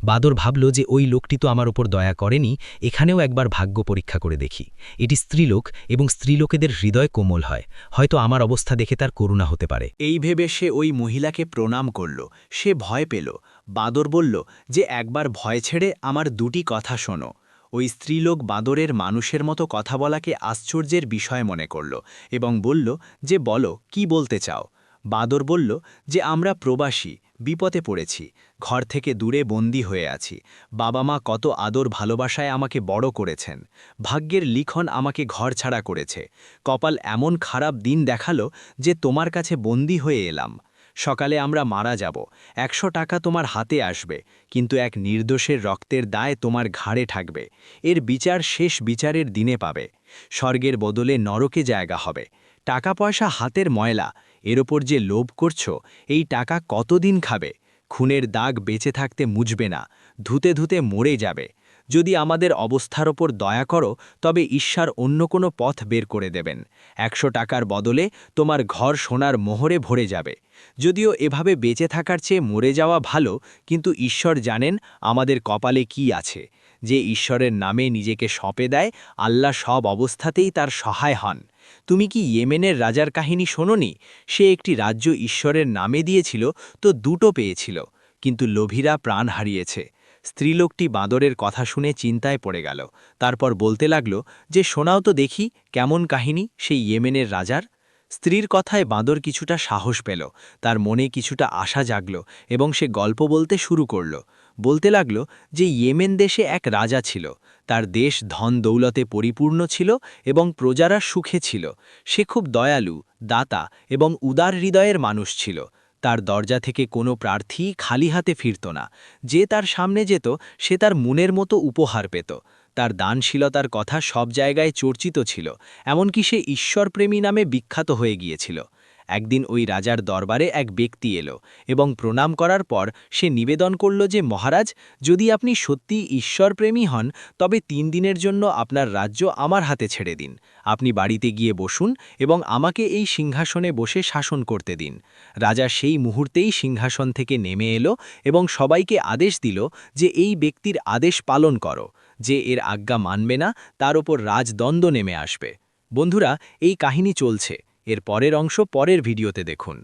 বাঁদর ভাবল যে ওই লোকটি তো আমার ওপর দয়া করেনি, এখানেও একবার ভাগ্য পরীক্ষা করে দেখি। এটি স্ত্রীলোক এবং স্ত্রীলোকেদের হৃদয় কোমল হয়, হয়তো আমার অবস্থা দেখে তার করুণা হতে পারে। এই ভেবে সে ওই মহিলাকে প্রণাম করল। সে ভয় পেল। বাঁদর বলল যে একবার ভয় ছেড়ে আমার দুটি কথা শোনো। ওই স্ত্রীলোক বাঁদরের মানুষের মতো কথা বলাকে আশ্চর্যের বিষয় মনে করল এবং বলল যে বলো, কি বলতে চাও? বাঁদর বলল যে আমরা প্রবাসী, বিপদে পড়েছি, ঘর থেকে দূরে বন্দী হয়ে আছি। বাবা মা কত আদর ভালোবাসায় আমাকে বড় করেছেন। ভাগ্যের লিখন আমাকে ঘর ছাড়া করেছে। কপাল এমন খারাপ দিন দেখালো যে তোমার কাছে বন্দী হয়ে এলাম। সকালে আমরা মারা যাব, 100 টাকা তোমার হাতে আসবে, কিন্তু এক নির্দোষের রক্তের দায় তোমার ঘাড়ে থাকবে। এর বিচার শেষ বিচারের দিনে পাবে। স্বর্গের বদলে নরকে জায়গা হবে। টাকা পয়সা হাতের ময়লা, এর ওপর যে লোভ করছো, এই টাকা কতদিন খাবে? খুনের দাগ বেঁচে থাকতে মুছবে না, ধুতে ধুতে মরে যাবে। যদি আমাদের অবস্থার ওপর দয়া করো, তবে ঈশ্বর অন্য কোনো পথ বের করে দেবেন। 100 টাকার বদলে তোমার ঘর সোনার মোহরে ভরে যাবে। যদিও এভাবে বেঁচে থাকার চেয়ে মরে যাওয়া ভালো, কিন্তু ঈশ্বর জানেন আমাদের কপালে কি আছে। যে ঈশ্বরের নামে নিজেকে সঁপে দেয়, আল্লাহ সব অবস্থাতেই তার সহায় হন। তুমি কি ইয়েমেনের রাজার কাহিনী শোনোনি? সে একটি রাজ্য ঈশ্বরের নামে দিয়েছিল, তো দুটো পেয়েছিল, কিন্তু লোভীরা প্রাণ হারিয়েছে। স্ত্রীলোকটি বাঁদরের কথা শুনে চিন্তায় পড়ে গেল। তারপর বলতে লাগল যে শোনাও তো দেখি, কেমন কাহিনী সেই ইয়েমেনের রাজার? স্ত্রীর কথায় বাঁদর কিছুটা সাহস পেল, তার মনে কিছুটা আশা জাগল এবং সে গল্প বলতে শুরু করল। বলতে লাগল যে ইয়েমেন দেশে এক রাজা ছিল। তার দেশ ধন দৌলতে পরিপূর্ণ ছিল এবং প্রজারা সুখে ছিল। সে খুব দয়ালু, দাতা এবং উদার হৃদয়ের মানুষ ছিল। তার দরজা থেকে কোনো প্রার্থী খালি হাতে ফিরত না। যে তার সামনে যেত, সে তার মনের মতো উপহার পেত। তার দানশীলতার কথা সব জায়গায় চর্চিত ছিল, এমনকি সে ঈশ্বরপ্রেমী নামে বিখ্যাত হয়ে গিয়েছিল। একদিন ওই রাজার দরবারে এক ব্যক্তি এলো এবং প্রণাম করার পর সে নিবেদন করল যে মহারাজ, যদি আপনি সত্যিই ঈশ্বরপ্রেমী হন তবে 3 দিনের জন্য আপনার রাজ্য আমার হাতে ছেড়ে দিন। আপনি বাড়িতে গিয়ে বসুন এবং আমাকে এই সিংহাসনে বসে শাসন করতে দিন। রাজা সেই মুহূর্তেই সিংহাসন থেকে নেমে এলো এবং সবাইকে আদেশ দিল যে এই ব্যক্তির আদেশ পালন করো। যে এর আজ্ঞা মানবে না তার ওপর রাজদণ্ড নেমে আসবে। বন্ধুরা, এই কাহিনী চলছে। এর পরের অংশ পরের ভিডিওতে দেখুন।